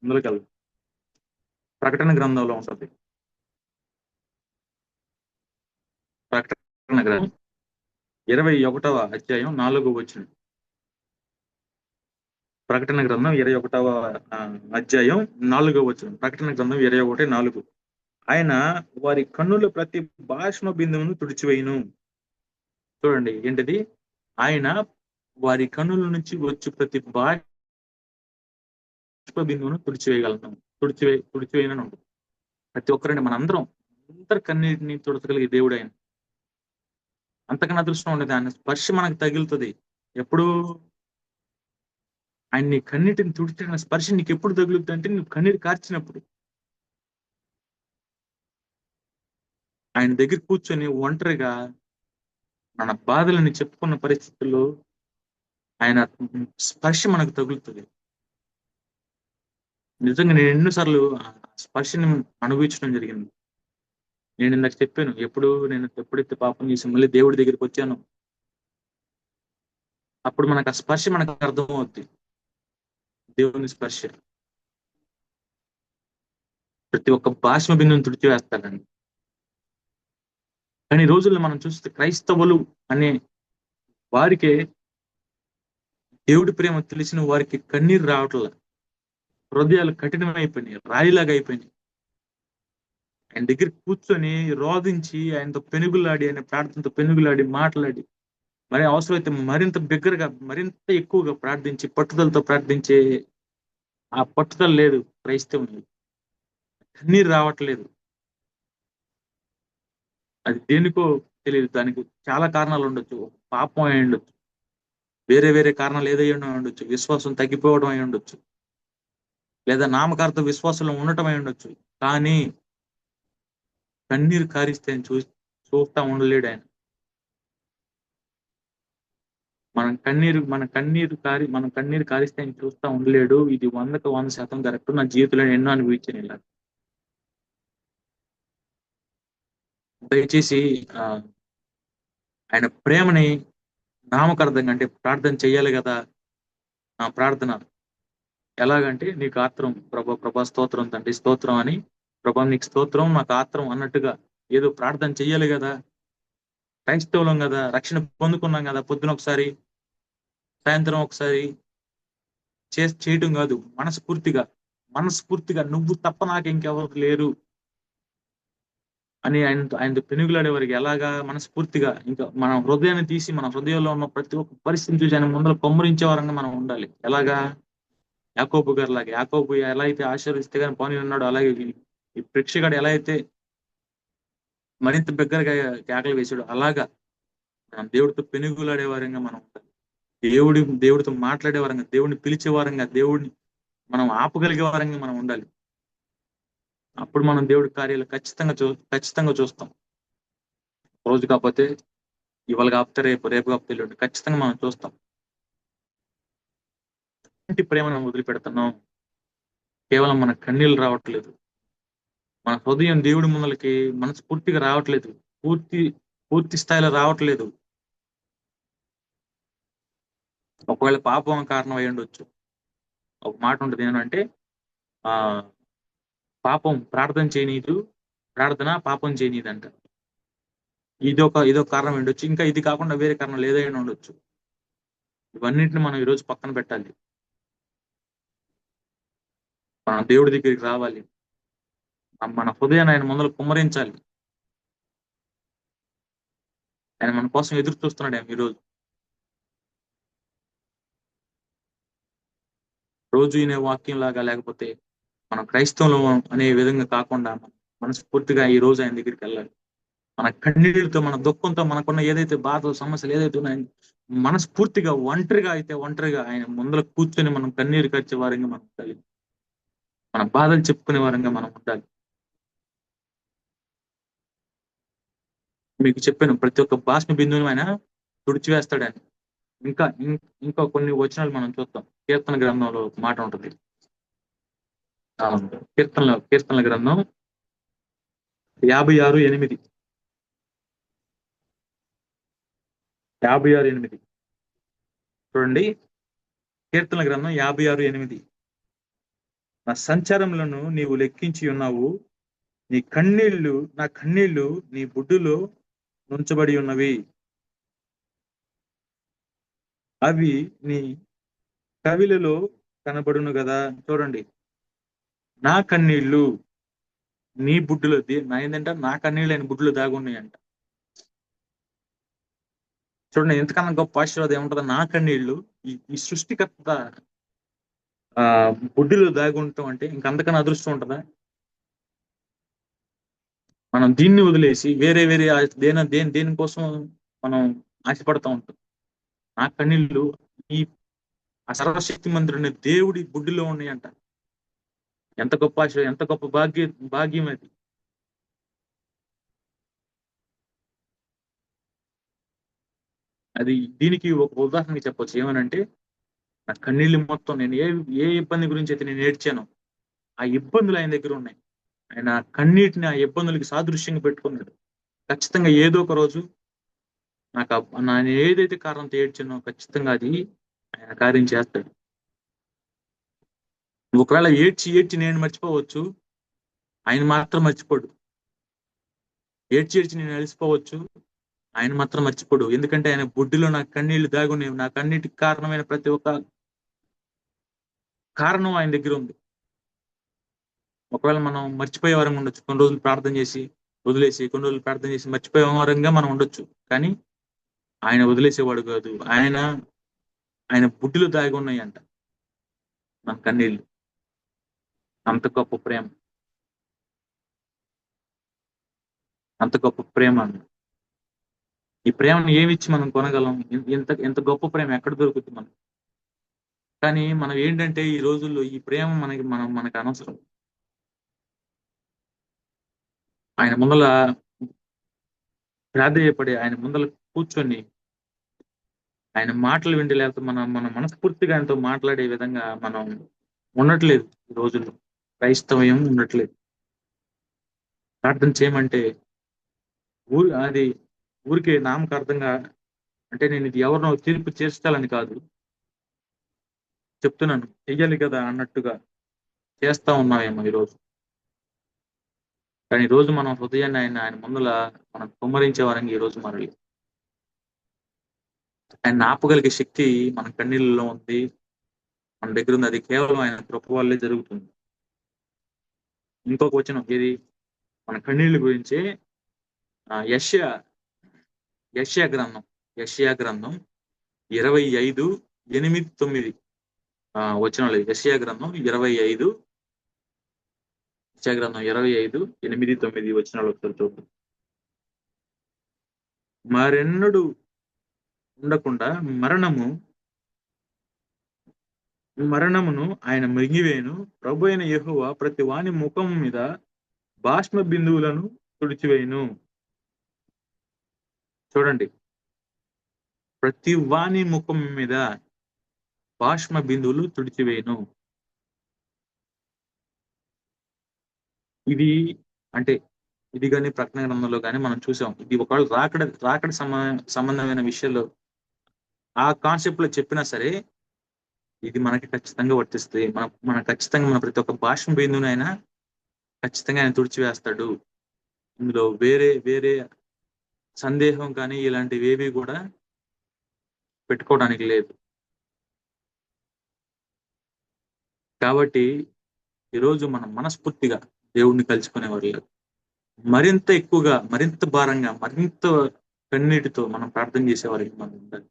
ముందుకెళ్దాం. ప్రకటన గ్రంథంలో ఉంటుంది. ప్రకటన గ్రంథం 21వ అధ్యాయం 4వ వచనం. ప్రకటన గ్రంథం 21వ అధ్యాయం 4వ వచనం. ప్రకటన గ్రంథం 21:4. ఆయన వారి కన్నుల ప్రతి బాష్మ బిందువును తుడిచివేయును. చూడండి ఏంటిది? ఆయన వారి కన్నుల నుంచి వచ్చి ప్రతి బాష్ప బిందువును తుడిచివేయను. ప్రతి ఒక్కరండి, అందరి కన్నీటిని తుడచగలిగే దేవుడు ఆయన. అంతకన్నా అదృష్టం ఉండదు. ఆయన స్పర్శ మనకు తగులుతుంది. ఎప్పుడు ఆయన నీ కన్నీటిని తుడిచిన స్పర్శ నీకు ఎప్పుడు తగులుతుంది అంటే నువ్వు కన్నీరు కార్చినప్పుడు. ఆయన దగ్గర కూర్చొని ఒంటరిగా మన బాధలని చెప్పుకున్న పరిస్థితుల్లో ఆయన స్పర్శ మనకు తగులుతుంది. నిజంగా నేను ఎన్నోసార్లు ఆ స్పర్శని అనుభవించడం జరిగింది. నేను ఇందాక చెప్పాను, ఎప్పుడైతే పాపం చేసి మళ్ళీ దేవుడి దగ్గరికి వచ్చాను, అప్పుడు మనకు ఆ స్పర్శ మనకు అర్థం అవుద్ది. దేవుని స్పర్శ ప్రతి ఒక్క భాషమ బిందుని తుడిచివేస్తాడండి. కానీ ఈ రోజుల్లో మనం చూస్తే క్రైస్తవులు అనే వారికే దేవుడి ప్రేమ తెలిసిన వారికి కన్నీరు రావట్ల, హృదయాలు కఠినమైపోయినాయి, రాయిలాగా అయిపోయినాయి. ఆయన దగ్గర కూర్చొని రోధించి ఆయనతో పెనుగులాడి, ఆయన ప్రార్థనతో పెనుగులాడి మాట్లాడి, మరి అవసరమైతే మరింత బిగ్గరగా మరింత ఎక్కువగా ప్రార్థించి పట్టుదలతో ప్రార్థించే ఆ పట్టుదల లేదు క్రైస్తవుని. కన్నీరు రావట్లేదు. అది దేనికో తెలియదు. దానికి చాలా కారణాలు ఉండొచ్చు. పాపం అయి ఉండొచ్చు, వేరే వేరే కారణాలు ఏదైనా ఉండొచ్చు, విశ్వాసం తగ్గిపోవడం అయి ఉండొచ్చు, లేదా నామకార్థ విశ్వాసంలో ఉండటం అయి ఉండొచ్చు. కానీ కన్నీరు కారిస్తే ఆయన చూస్తా ఉండలేడు ఆయన. మనం కన్నీరు కారిస్తే ఆయన చూస్తా ఉండలేడు. ఇది 100కి 100% కరెక్ట్. నా జీవితంలో ఎన్నో అనుభవించాను ఇలా. దయచేసి ఆ ఆయన ప్రేమని నామకార్థంగా, అంటే ప్రార్థన చెయ్యాలి కదా. ఆ ప్రార్థన ఎలాగంటే, నీకు ఆత్రం ప్రభా స్తోత్రం తండ్రి స్తోత్రం అని, ప్రభా నీకు స్తోత్రం నాకు ఆత్రం అన్నట్టుగా ఏదో ప్రార్థన చెయ్యాలి కదా. క్రైస్తవులం కదా, రక్షణ పొందుకున్నాం కదా, పొద్దున ఒకసారి సాయంత్రం ఒకసారి చేయటం కాదు. మనస్ఫూర్తిగా నువ్వు తప్ప నాకు ఇంకెవరు లేరు అని ఆయనతో పెనుగులాడే వారికి ఎలాగా మనస్ఫూర్తిగా, ఇంకా మన హృదయాన్ని తీసి మన హృదయంలో ఉన్న ప్రతి ఒక్క పరిస్థితిని చూసి ఆయన ముందర కొమ్మరించే వారంగా మనం ఉండాలి. ఎలాగా? యాకోబు గారు లాగా. యాకోబు ఎలా అయితే ఆశీర్వదిస్తే కానీ పోనీ ఉన్నాడు, అలాగే ఈ ప్రేక్షకుడు ఎలా అయితే మరింత బిగ్గరగా కేకలు వేసాడు, అలాగా మనం దేవుడితో పెనుగులాడే వారంగా మనం ఉండాలి. దేవుడితో మాట్లాడే వారంగా, దేవుడిని పిలిచే వారంగా, దేవుడిని మనం ఆపగలిగే వారంగా మనం ఉండాలి. అప్పుడు మనం దేవుడి కార్యాలు ఖచ్చితంగా చూస్తాం. రోజు కాకపోతే ఇవాళ కాకపోతే రేపు కాకపోతే ఎల్లుండి ఖచ్చితంగా మనం చూస్తాం. ఇంటి ప్రేమను వదిలిపెడుతున్నాం. కేవలం మన కన్నీళ్ళు రావట్లేదు, మన హృదయం దేవుడి ముందలకి మనస్ఫూర్తిగా రావట్లేదు, పూర్తి స్థాయిలో రావట్లేదు. ఒకవేళ పాపం కారణం అయి ఉండొచ్చు. ఒక మాట ఉంటుంది ఏంటంటే, ఆ పాపం ప్రార్థన చేయనీదు, ప్రార్థన పాపం చేయనీదంట. ఇదొక కారణం ఉండొచ్చు. ఇంకా ఇది కాకుండా వేరే కారణాలు ఏదైనా ఉండొచ్చు. ఇవన్నింటిని మనం ఈరోజు పక్కన పెట్టాలి. మనం దేవుడి దగ్గరికి రావాలి. మన హృదయాన్ని ఆయన ముందర కుమ్మరించాలి. ఆయన మన కోసం ఎదురు చూస్తున్నాడు ఈరోజు. రోజు వినే వాక్యం లాగా, లేకపోతే మనం క్రైస్తవం అనే విధంగా కాకుండా మనస్ఫూర్తిగా ఈ రోజు ఆయన దగ్గరికి వెళ్ళాలి. మన కన్నీళ్ళతో, మన దుఃఖంతో, మనకున్న ఏదైతే బాధలు సమస్యలు ఏదైతే ఉన్నాయో మనస్ఫూర్తిగా ఒంటరిగా ఆయన ముందర కూర్చొని మనం కన్నీరు కార్చే వారంగా మనం ఉండాలి. మన బాధలు చెప్పుకునే వారంగా మనం ఉండాలి. మీకు చెప్పాను, ప్రతి ఒక్క బాష్ప బిందువును ఆయన తుడిచివేస్తాడని. ఇంకా కొన్ని వచనాలు మనం చూద్దాం. కీర్తన గ్రంథంలో ఒక మాట ఉంటుంది. కీర్తనల గ్రంథం 56:8. 56:8 చూడండి. కీర్తనల గ్రంథం 56:8. నా సంచారములను నీవు లెక్కించి ఉన్నావు, నా కన్నీళ్లు నీ బుడ్డులో నుంచబడి ఉన్నవి, అవి నీ కవిలలో కనబడును కదా. చూడండి, నా కన్నీళ్లు నీ బుడ్డులో, ఏంటంటే నా కన్నీళ్ళు ఆయన బుడ్డులో దాగున్నాయంట. చూడండి, ఎంతకన్నా గొప్ప ఆశీర్వాదం ఏముంటుందో. నా కన్నీళ్లు ఈ సృష్టికర్త బుడ్డిలో దాగి ఉండటం అంటే ఇంకంతకన్నా అదృష్టం ఉంటుందా? మనం దీన్ని వదిలేసి వేరే దేనికోసం మనం ఆశపడతా ఉంటాం. నా కన్నీళ్లు ఈ ఆ సర్వశక్తి మంత్రుని దేవుడి బుడ్డిలో ఉన్నాయంట. ఎంత గొప్ప ఆశ, ఎంత గొప్ప భాగ్యం అది. అది దీనికి ఒక ఉదాహరణకి చెప్పొచ్చు. ఏమనంటే, నా కన్నీళ్ళు మొత్తం నేను ఏ ఇబ్బంది గురించి అయితే నేను ఏడ్చానో ఆ ఇబ్బందులు ఆయన దగ్గర ఉన్నాయి. ఆయన కన్నీటిని ఆ ఇబ్బందులకి సాదృశ్యంగా పెట్టుకున్నాడు. ఖచ్చితంగా ఏదో ఒక రోజు నేను ఏదైతే కారణంతో ఏడ్చానో ఖచ్చితంగా అది ఆయన కార్యం చేస్తాడు. ఒకవేళ ఏడ్చి ఏడ్చి నేను మర్చిపోవచ్చు, ఆయన మాత్రం మర్చిపోడు. ఏడ్చి ఏడ్చి నేను అలసిపోవచ్చు, ఆయన మాత్రం మర్చిపోడు. ఎందుకంటే ఆయన బుడ్డిలో నా కన్నీళ్లు దాగునేవి. నా కన్నీటికి కారణమైన ప్రతి ఒక్క కారణం ఆయన దగ్గర ఉంది. ఒకవేళ మనం మర్చిపోయే వారంగా ఉండొచ్చు, కొన్ని రోజులు ప్రార్థన చేసి వదిలేసి, కొన్ని రోజులు ప్రార్థన చేసి మర్చిపోయే వారంగా మనం ఉండొచ్చు. కానీ ఆయన వదిలేసేవాడు కాదు. ఆయన బుడ్డిలో దాగి ఉన్నాయంట మన కన్నీళ్లు. అంత గొప్ప ప్రేమ, అంత గొప్ప ప్రేమ అన్న. ఈ ప్రేమను ఏమిచ్చి మనం కొనగలం? ఎంత గొప్ప ప్రేమ ఎక్కడ దొరుకుతుంది మనం? కానీ మనం ఏంటంటే ఈ రోజుల్లో ఈ ప్రేమ మనకు అనవసరం. ఆయన ముందల ప్రాధేయపడి, ఆయన ముందల కూర్చొని ఆయన మాటలు వింటే, లేకపోతే మన మనస్ఫూర్తిగా ఆయనతో మాట్లాడే విధంగా మనం ఉండట్లేదు ఈ రోజుల్లో. క్రైస్తవ్యం ఉండట్లేదు. ప్రార్థన చేయమంటే అది ఊరికే నామకార్థంగా, అంటే నేను ఇది ఎవరినో తీర్పు చేర్చాలని కాదు చెప్తున్నాను, చెయ్యాలి కదా అన్నట్టుగా చేస్తా ఉన్నామేమో ఈరోజు. కానీ ఈ రోజు మనం హృదయాన్ని ఆయన ముందల మనం కుమ్మరించే వారంగా ఈ రోజు మరలి ఆయన ఆపగలిగే శక్తి మన కన్నీళ్ళలో ఉంది, మన దగ్గర ఉంది. అది కేవలం ఆయన కృప వల్లే జరుగుతుంది. ఇంకొక వచనం ఇది మన కన్నీళ్ళ గురించి, యెషయా గ్రంథం 25:8-9 వచనాలు. యెషయా గ్రంథం 25:8-9 వచనాలు ఒకసారి చూద్దాం. మరెన్నడు ఉండకుండా మరణమును ఆయన మృంగివేను. ప్రభు అయిన యెహోవా ప్రతి వాని ముఖం మీద బాష్మ బిందువులను తుడిచివేయును. చూడండి, ప్రతి వాని ముఖం మీద బాష్మ బిందువులు తుడిచివేయును. ఇది అంటే ఇది కానీ ప్రకటన గ్రంథంలో కానీ మనం చూసాం. ఇది ఒకవేళ రాకడ సంబంధమైన విషయంలో ఆ కాన్సెప్ట్ లో చెప్పినా సరే ఇది మనకి ఖచ్చితంగా వర్తిస్తుంది. మన ఖచ్చితంగా మన ప్రతి ఒక్క బాష్మ బిందువునైనా ఖచ్చితంగా ఆయన తుడిచివేస్తాడు. ఇందులో వేరే సందేహం కానీ ఇలాంటివి ఏవి కూడా పెట్టుకోవడానికి లేదు. కాబట్టి ఈరోజు మనం మనస్ఫూర్తిగా దేవుణ్ణి కలుసుకునేవారు లేదు. మరింత ఎక్కువగా, మరింత భారంగా, మరింత కన్నీటితో మనం ప్రార్థన చేసేవారికి మనం ఉండాలి.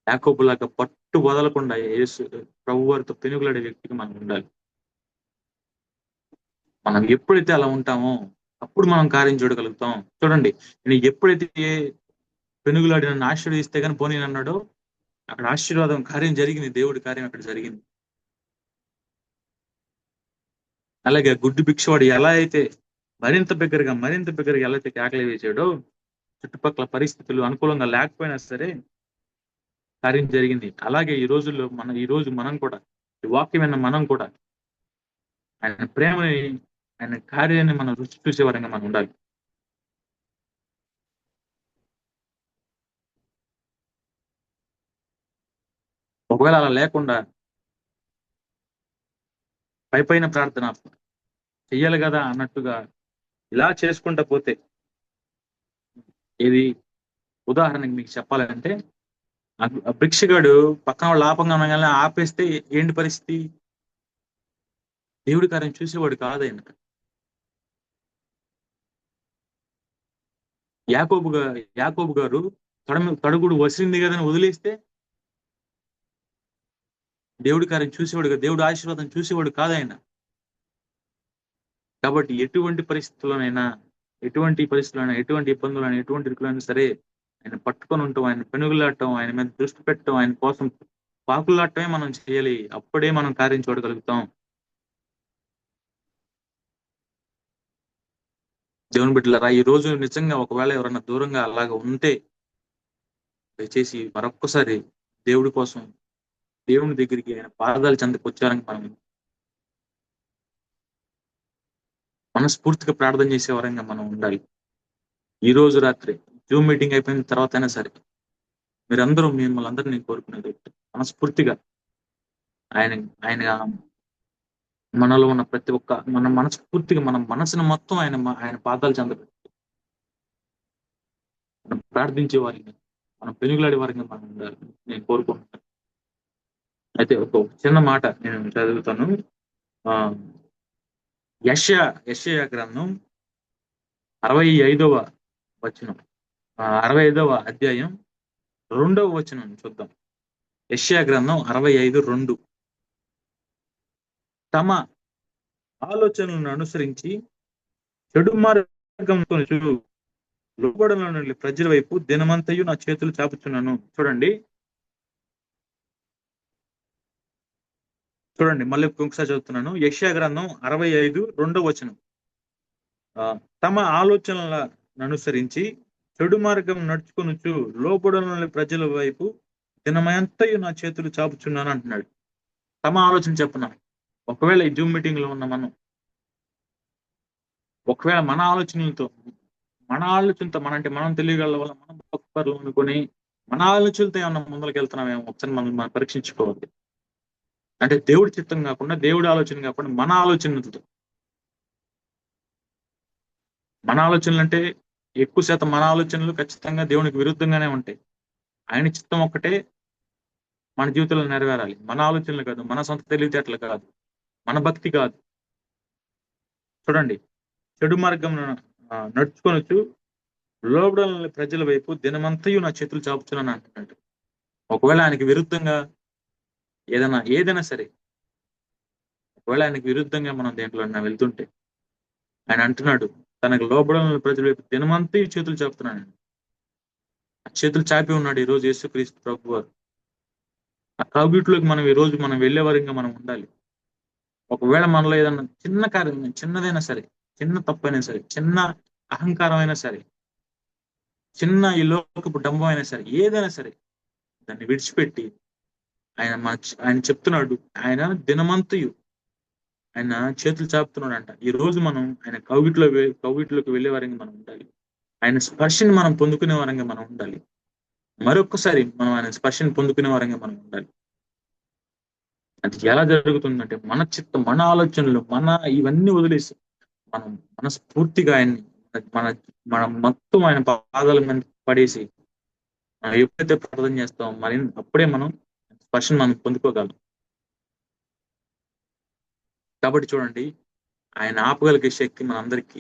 యాకోబులాగా పట్టు వదలకుండా యేసు ప్రభు వారితో పెనుగులాడే వ్యక్తికి మనం ఉండాలి. మనం ఎప్పుడైతే అలా ఉంటామో అప్పుడు మనం కార్యం చూడగలుగుతాం. చూడండి, నేను ఎప్పుడైతే పెనుగులాడి నన్ను ఆశీర్వదిస్తే కానీ పోనీ అన్నాడో అక్కడ ఆశీర్వాదం కార్యం జరిగింది. దేవుడి కార్యం అక్కడ జరిగింది. అలాగే గుడ్డు భిక్షవాడు ఎలా అయితే మరింత బిగ్గరగా ఎలా అయితే కేకలు వేసాడో, చుట్టుపక్కల పరిస్థితులు అనుకూలంగా లేకపోయినా సరే కార్యం జరిగింది. అలాగే ఈ రోజుల్లో మనం కూడా, ఈ వాక్యమైన మనం కూడా ఆయన ప్రేమని, ఆయన కార్యాన్ని మనం రుచి చూసేవారంగా మనం ఉండాలి. ఒకవేళ అలా లేకుండా పైన ప్రార్థన చెయ్యాలి కదా అన్నట్టుగా ఇలా చేసుకుంటా పోతే, ఇది ఉదాహరణకి మీకు చెప్పాలంటే, భిక్షగాడు పక్కన వాళ్ళు ఆపంగా ఉండగానే ఆపేస్తే ఏంటి పరిస్థితి? దేవుడి కార్యం చూసేవాడు కాదైనా. యాకోబు గారు తడుగుడు వసిరింది కదని వదిలేస్తే దేవుడి కార్యం చూసేవాడు కదా, దేవుడి ఆశీర్వాదం చూసేవాడు కాదాయన. కాబట్టి ఎటువంటి ఇబ్బందులైనా, ఎటువంటి ఇరుకులైనా సరే ఆయన పట్టుకొని ఉంటాం, ఆయన పెనుగులాడటం, ఆయన మీద దృష్టి పెట్టడం, ఆయన కోసం పాకులాడటమే మనం చేయాలి. అప్పుడే మనం కార్యం చూడగలుగుతాం. దేవుని బిడ్డలారా, ఈ రోజు నిజంగా ఒకవేళ ఎవరైనా దూరంగా అలాగ ఉంటే దయచేసి మరొక్కసారి దేవుడి కోసం, దేవుని దగ్గరికి, ఆయన పాదాల చెంతకు వచ్చారని మనం మనస్ఫూర్తిగా ప్రార్థన చేసే వరంగా మనం ఉండాలి. ఈ రోజు రాత్రి జూమ్ మీటింగ్ అయిపోయిన తర్వాత అయినా సరే మీరందరూ, మిమ్మల్ని అందరూ నేను కోరుకునేది మనస్ఫూర్తిగా ఆయన ఆయన మనలో ఉన్న ప్రతి ఒక్క మన మనస్ఫూర్తిగా మన మనసును మొత్తం ఆయన పాదాలు చెందబెట్టి మనం ప్రార్థించే వారిని, మనం పెనుగులాడే వారిని మనం ఉండాలి నేను కోరుకుంటున్నాను. అయితే ఒక చిన్న మాట నేను చదువుతాను. ఆ యెషయా గ్రంథం 65వ వచనం, 65వ అధ్యాయం 2వ వచనం చూద్దాం. యెషయా గ్రంథం 65:2. తమ ఆలోచనలను అనుసరించి చెడు మార్గంతో లోబడల ప్రజల వైపు దినమంతయు నా చేతులు చాపుచున్నాను. చూడండి మళ్ళీ ఇంకొకసారి చదువుతున్నాను. యెషయా గ్రంథం 65:2 వచనం. తమ ఆలోచనలను అనుసరించి చెడు మార్గం నడుచుకొనుచు లోబడల ప్రజల వైపు దినమంతయు నా చేతులు చాపుచున్నాను అంటున్నాడు. తమ ఆలోచన చెప్పున్నా. ఒకవేళ ఈ జూమ్ మీటింగ్ లో ఉన్న మనం ఒకవేళ మన ఆలోచనతో అంటే మనం తెలియగల వల్ల మనం భక్తులు అనుకుని మన ఆలోచనలతో ఏమన్నా ముందరికి వెళ్తున్నామేమో ఒకసారి మనం పరీక్షించుకోవాలి. అంటే దేవుడి చిత్తం కాకుండా, దేవుడి ఆలోచన కాకుండా మన ఆలోచనలతో, మన ఆలోచనలు అంటే ఎక్కువ శాతం మన ఆలోచనలు ఖచ్చితంగా దేవునికి విరుద్ధంగానే ఉంటాయి. ఆయన చిత్తం ఒక్కటే మన జీవితంలో నెరవేరాలి. మన ఆలోచనలు కాదు, మన సొంత తెలివితేటలు కాదు, మన భక్తి కాదు. చూడండి, చెడు మార్గం నడుచుకొనొచ్చు లోబడల ప్రజల వైపు దినమంతయు నా చేతులు చాపుచున్నాను అంటున్నాడు. ఒకవేళ ఆయనకి విరుద్ధంగా ఏదైనా సరే, ఒకవేళ ఆయనకి విరుద్ధంగా మనం దేంట్లో వెళ్తుంటే ఆయన అంటున్నాడు, తనకు లోబడల ప్రజల వైపు దినమంతయు చేతులు చాపుతున్నాను. చేతులు చాపి ఉన్నాడు ఈ రోజు యేసుక్రీస్తు ప్రభు వారు. ఆ కౌగిట్లోకి మనం ఈ రోజు మనం వెళ్ళే వారంగా మనం ఉండాలి. ఒకవేళ మనలో ఏదన్నా చిన్న కార్యం, చిన్నదైనా సరే, చిన్న తప్పైనా సరే, చిన్న అహంకారం అయినా సరే, చిన్న ఈ లోకపు డంబం అయినా సరే, ఏదైనా సరే దాన్ని విడిచిపెట్టి ఆయన చెప్తున్నాడు, ఆయన దినమంతయు ఆయన చేతులు చాపుతున్నాడు అంట. ఈ రోజు మనం ఆయన కౌగిట్లోకి వెళ్ళే వారంగా మనం ఉండాలి. ఆయన స్పర్శని మనం పొందుకునే వారంగా మనం ఉండాలి. మరొక్కసారి మనం ఆయన స్పర్శని పొందుకునే వారంగా మనం ఉండాలి. అది ఎలా జరుగుతుందంటే మన చిత్తం, మన ఆలోచనలు, ఇవన్నీ వదిలేసి మనం మనస్ఫూర్తిగా ఆయన్ని మనం మొత్తం ఆయన పాదాల మీద పడేసి మనం ఎప్పుడైతే ప్రార్థన చేస్తామో మరి అప్పుడే మనం స్పర్శను మనం పొందుకోగలం. కాబట్టి చూడండి, ఆయన ఆపగలిగే శక్తి మనందరికీ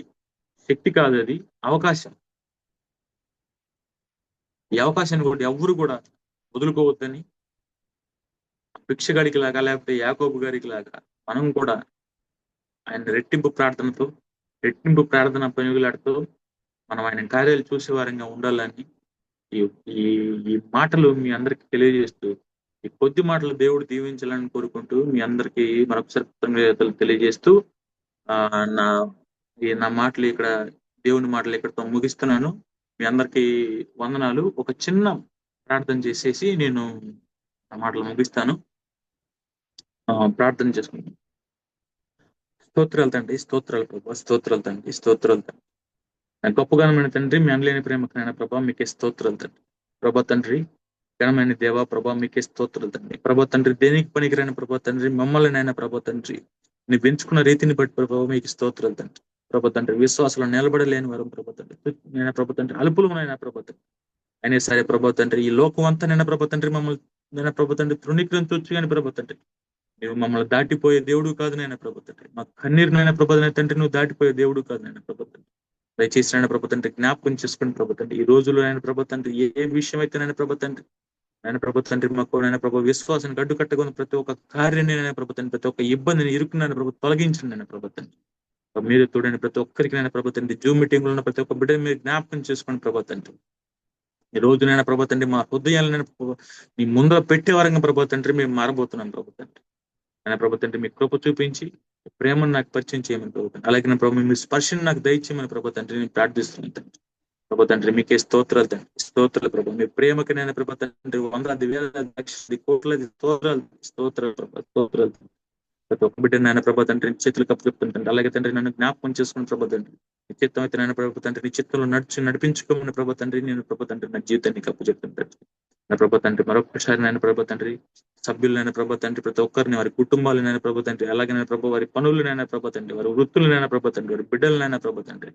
శక్తి కాదు, అది అవకాశం. ఈ అవకాశాన్ని కూడా ఎవ్వరు కూడా వదులుకోవద్దని, భిక్షగాడికి లాగా లేకపోతే యాకోబు గారికి లాగా మనం కూడా ఆయన రెట్టింపు ప్రార్థన పనుగులాడుతూ మనం ఆయన కార్యాలు చూసేవారంగా ఉండాలని ఈ మాటలు మీ అందరికి తెలియజేస్తూ, ఈ కొద్ది మాటలు దేవుడు దీవించాలని కోరుకుంటూ మీ అందరికి మరొకసారి కృతజ్ఞతలు తెలియజేస్తూ నా మాటలు ఇక్కడ, దేవుని మాటలు ఇక్కడతో ముగిస్తున్నాను. మీ అందరికి వందనాలు. ఒక చిన్న ప్రార్థన చేసేసి నేను నా మాటలు ముగిస్తాను. ప్రార్థన చేసుకుంటాను. స్తోత్రాలు తండ్రి, స్తోత్రాలు ప్రభా, స్తోత్రాలు తండ్రి, స్తోత్రాలు తండ్రి. గొప్ప ఘనమైన తండ్రి, మీ అనలేని ప్రేమకైనా ప్రభా మీకే స్తోత్రాలు తండ్రి. ప్రభా తండ్రి, ఘనమైన దేవా ప్రభా మీకే స్తోత్రాలు తండ్రి. ప్రభా తండ్రి, దేనికి పనికిరైన ప్రభా తండ్రి, మమ్మల్ని నైనా ప్రభా తండ్రి నీ పెంచుకున్న రీతిని బట్టి ప్రభావ మీకు స్తోత్రాలు తండ్రి. ప్రభా తండ్రి, విశ్వాసంలో నిలబడలేని వారు ప్రభా తండ్రి, నేను ప్రభా తండ్రి అలుపులనైనా ప్రభా తండ్రి అయినా సరే ప్రభా తండ్రి, ఈ లోకం అంతా నేను ప్రభా తండ్రి మమ్మల్ని నేను ప్రభా తండ్రి తృణీకరించవచ్చు కానీ ప్రభా తండ్రి నువ్వు మమ్మల్ని దాటిపోయే దేవుడు కాదు నైనా ప్రభా తండ్రి. మా కన్నీరునైనా ప్రభా తండ్రి నువ్వు దాటిపోయే దేవుడు కాదు నైనా ప్రభా తండ్రి. దయచేసి నాయన ప్రభా తండ్రి జ్ఞాపకం చేసుకుని ప్రభా తండ్రి, ఈ రోజులో ఆయన ప్రభా తండ్రి ఏ విషయం అయితే నాయన ప్రభా తండ్రి మాకు నాయన ప్రభా విశ్వాసాన్ని గడ్డు కట్టుకుని ప్రతి ఒక్క కార్యాన్ని నాయన ప్రభా తండ్రి, ప్రతి ఒక్క ఇబ్బందిని ఇరుకున్నాయన ప్రభా తొలగించండి నాయన ప్రభా తండ్రి. మీరు తోడైన ప్రతి ఒక్కరికి నాయన ప్రభా తండ్రి, జూమ్ మీటింగ్ లో ఉన్న ప్రతి ఒక్క బిడ్డని మీరు జ్ఞాపకం చేసుకోండి ప్రభా తండ్రి. ఈ రోజునైనా ప్రభా తండ్రి మా హృదయాలనైనా మీ ముందర పెట్టే వరంగా ప్రభా తండ్రి మేము మారబోతున్నాం ప్రభా తండ్రి. ఆయన ప్రభా తండ్రి మీ కృప చూపించి ప్రేమను నాకు పరిచయం చేయమని ప్రభా తండ్రి. అలాగే నా ప్రభా మీ స్పర్శను నాకు దయచేయమని ప్రభా తండ్రి నేను ప్రార్థిస్తున్నాను తండ్రి. ప్రభా తండ్రి మీకే స్తోత్రాలు తండ్రి, స్తోత్రాలు ప్రభా. మీ ప్రేమకి నేను ప్రభా తండ్రి వందలాది వేలాది లక్షలాది కోట్లాది స్తోత్రాలు, స్తోత్రాలు ప్రభా, స్తోత్రాలు. ప్రతి ఒక్క బిడ్డ నాయన ప్రభా తండ్రి చేతులు కప్పు చెప్తుంటండి. అలాగే తండ్రి నన్ను జ్ఞాపకం చేసుకుని ప్రభా తండ్రి నీ చిత్తం అయితే నాయన ప్రభా తండ్రి నీ చిత్తంలో నడిపించుకోమని ప్రభా తండ్రి నేను ప్రభా తండ్రి నా జీవితాన్ని కప్పు చెప్తుంటాను. నా ప్రభా తండ్రి మరొకసారి నాయన ప్రభా తండ్రి సభ్యులైన ప్రభా తండ్రి ప్రతి ఒక్కరిని వారి కుటుంబాలనైనా ప్రభా తండ్రి, అలాగే నేను ప్రభా వారి పనులనైనా ప్రభా తండ్రి, వారి వృత్తులనైనా ప్రభా తండ్రి, వారి బిడ్డలనైనా ప్రభా తండ్రి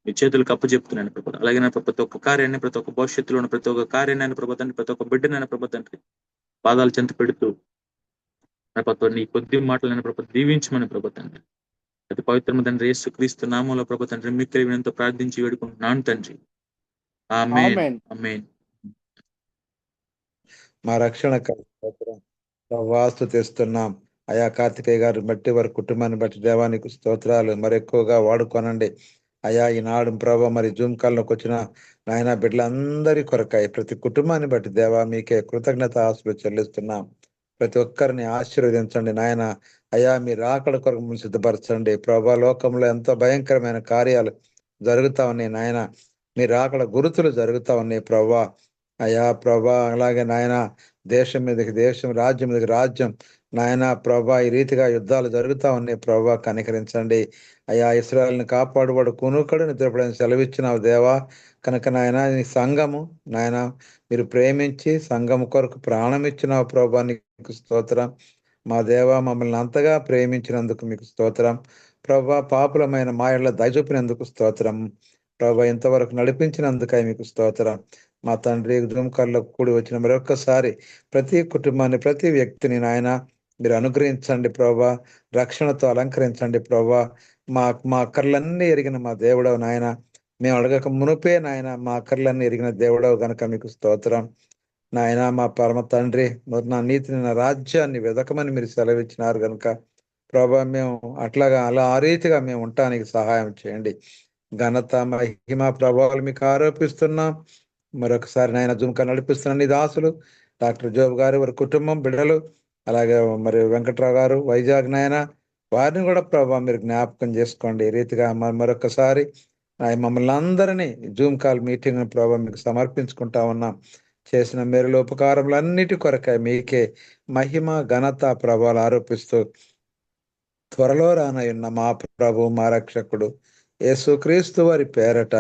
మీ చేతులు కప్పు చెప్తున్నాను ప్రభా. అలాగే నా ప్రతి ఒక్క కార్యాన్ని, ప్రతి ఒక్క భవిష్యత్తులో ప్రతి ఒక్క కార్యాన్ని ప్రభా తండ్రి, ప్రతి ఒక్క బిడ్డనైనా ప్రభా తండ్రి పాదాలు చెంత పెడుతూ ప్రభా నీ కొద్ది మాటలైన ప్రభా దీవించమని ప్రభా తండ్రి అతి పవిత్రమ తండ్రి యేసు క్రీస్తు నామంలో ప్రభా తండ్రి మీకు వినంతో ప్రార్థించి వేడుకుంటున్నాను తండ్రి. ఆమేన్, ఆమేన్. మా రక్షణ వాస్తు తెస్తున్నాం అయా కార్తికేయ గారు బట్టి వారి కుటుంబాన్ని బట్టి దేవానికి స్తోత్రాలు మరి ఎక్కువగా వాడుకోనండి అయా. ఈనాడు ప్రభావ మరి జూమ్ కాల్లోకి వచ్చిన నాయన బిడ్డలందరి కొరకాయ ప్రతి కుటుంబాన్ని బట్టి దేవా మీకే కృతజ్ఞత ఆశలు చెల్లిస్తున్నాం. ప్రతి ఒక్కరిని ఆశీర్వదించండి నాయన. అయా మీ రాకడ కొరకు సిద్ధపరచండి ప్రభా. లోకంలో ఎంతో భయంకరమైన కార్యాలు జరుగుతా ఉన్నాయి నాయన. మీ రాకడ గురుతులు జరుగుతా ఉన్నాయి ప్రభా. అయా ప్రభా అలాగే నాయన దేశం మీదకి దేశం, రాజ్యం మీదకి రాజ్యం నాయన ప్రభా ఈ రీతిగా యుద్ధాలు జరుగుతా ఉన్నాయి ప్రభా. కనికరించండి అయా. ఇశ్రాయేలుని కాపాడువాడు కునుకడు నిద్రపడని సెలవిచ్చినావు దేవా. కనుక నాయన నీ సంఘము నాయన మీరు ప్రేమించి సంఘము కొరకు ప్రాణం ఇచ్చినావు ప్రభా. నీకు స్తోత్రం మా దేవా. మమ్మల్ని అంతగా ప్రేమించినందుకు మీకు స్తోత్రం ప్రభా. పాపులమైన మా ఇళ్ళ దయ చూపినందుకు స్తోత్రం ప్రభా. ఇంతవరకు నడిపించినందుకై మీకు స్తోత్రం మా తండ్రి. జుమ్కాల్లో కూడి వచ్చిన మరొక్కసారి ప్రతి కుటుంబాన్ని, ప్రతి వ్యక్తిని నాయన మీరు అనుగ్రహించండి ప్రభా. రక్షణతో అలంకరించండి ప్రభా. మా అక్కర్లన్నీ ఎరిగిన మా దేవుడవు నాయన. మేము అడగక మునుపే నాయన మా అక్కర్లన్నీ ఎరిగిన దేవుడవు గనక మీకు స్తోత్రం నాయన. మా పరమ తండ్రి నా నీతిని, నా రాజ్యాన్ని వెదకమని మీరు సెలవిచ్చినారు కనుక ప్రభా మేము అట్లాగా ఆ రీతిగా మేము ఉండటానికి సహాయం చేయండి. ఘనత, మహిమ, ప్రభావాలు మీకు ఆరోపిస్తున్నాం. మరొకసారి నాయన జుమ్కా నడిపిస్తున్న నీ దాసులు డాక్టర్ జోబ్ గారు, వారి కుటుంబం, బిడ్డలు, అలాగే మరి వెంకట్రావు గారు వైజాగ్ నాయన, వారిని కూడా ప్రభావ మీరు జ్ఞాపకం చేసుకోండి. ఈ రీతిగా మరొకసారి మమ్మల్ని అందరినీ జూమ్ కాల్ మీటింగ్ ప్రభావ మీకు సమర్పించుకుంటా ఉన్నాం. చేసిన మేలుల ఉపకారములన్నిటి కొరకై మీకే మహిమ, ఘనత, ప్రభావాలు ఆరోపిస్తూ త్వరలో రానయున్న మా ప్రభు, మా రక్షకుడు యేసుక్రీస్తు వారి పేరట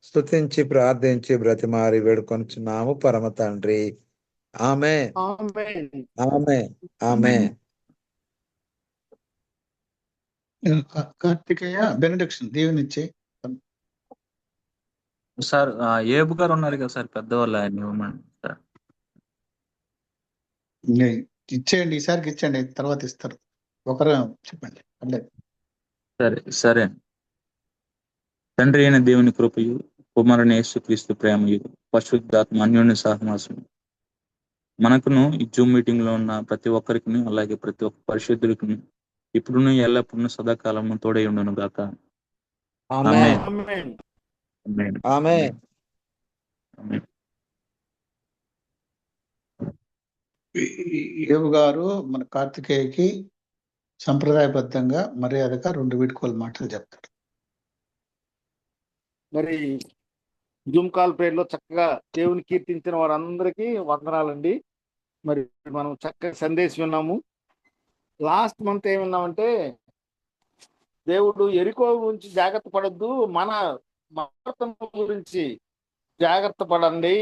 స్తుతించి ప్రార్థించి బ్రతిమారి వేడుకొనుచున్నాము పరమ తండ్రి. Amen, amen, amen. Karthikeya benediction దీవెనిచ్చే సార్. ఏబు గారు ఉన్నారు కదా సార్, పెద్దవాళ్ళు, ఆయన ఇవ్వమండి సార్. ఇచ్చేయండి, ఈసారికి ఇచ్చండి, తర్వాత ఇస్తారు. ఒకరు చెప్పండి. సరే సరే. తండ్రి అయిన దేవుని కృపయు, కుమారుని యేసుక్రీస్తు ప్రేమయు, పరిశుద్ధాత్మ అన్యోన్య సహవాసము మనకును ఈ జూమ్ మీటింగ్ లో ఉన్న ప్రతి ఒక్కరికి, అలాగే ప్రతి ఒక్క పరిశుద్ధులకు ఇప్పుడును ఎల్లప్పుడూ సదాకాలము తోడై ఉండును గాక. ఆమేన్, ఆమేన్, ఆమేన్. ఆమేన్. ఏబు గారు మన కార్తికేయకి సంప్రదాయబద్ధంగా మర్యాదగా 2 వీడ్కోలు మాటలు చెప్తారు. మరి జూమ్ కాల్ ప్రేయర్లో చక్కగా దేవుని కీర్తించిన వారందరికీ వందనాలండి. మరి మనం చక్కగా సందేశం విన్నాము. లాస్ట్ మంత్ ఏం విన్నామంటే, దేవుడు ఎరికో గురించి జాగ్రత్త పడద్దు, మన గురించి జాగ్రత్త పడండి,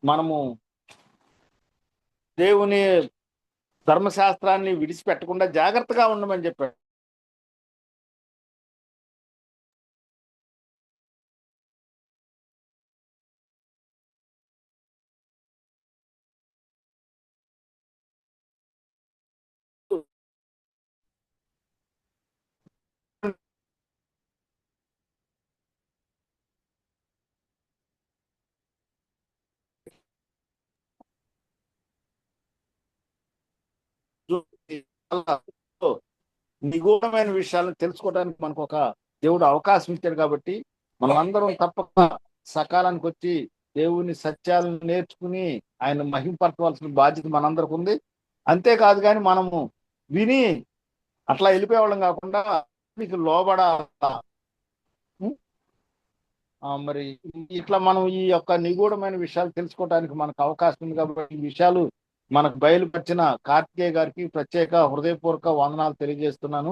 మనము దేవుని ధర్మశాస్త్రాన్ని విడిచిపెట్టకుండా జాగ్రత్తగా ఉండమని చెప్పాడు. నిగూఢమైన విషయాలను తెలుసుకోవడానికి మనకు ఒక దేవుడు అవకాశం ఇచ్చాడు. కాబట్టి మనమందరం తప్పక సకాలానికి వచ్చి దేవుని సత్యాలను నేర్చుకుని ఆయన మహింపరచవలసిన బాధ్యత మనందరికి ఉంది. అంతేకాదు కానీ మనము విని అట్లా వెళ్ళిపోయేవాళ్ళం కాకుండా మీకు లోబడాలా. మరి ఇట్లా మనం ఈ యొక్క నిగూఢమైన విషయాలు తెలుసుకోవడానికి మనకు అవకాశం ఉంది కాబట్టి ఈ విషయాలు మనకు బయలుపరిచిన కార్తికేయ గారికి ప్రత్యేక హృదయపూర్వక వందనాలు తెలియజేస్తున్నాను.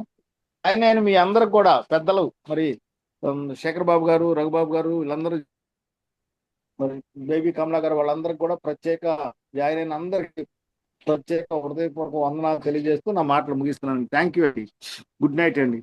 నేను మీ అందరికి కూడా పెద్దలు మరి శేఖర్ బాబు గారు, రఘుబాబు గారు, వీళ్ళందరూ, మరి బేబీ కమలా గారు, వాళ్ళందరికి కూడా ప్రత్యేక జాయిన్ అందరికి ప్రత్యేక హృదయపూర్వక వందనాలు తెలియజేస్తూ నా మాటలు ముగిస్తున్నాను. థ్యాంక్ యూ అండి. గుడ్ నైట్ అండి.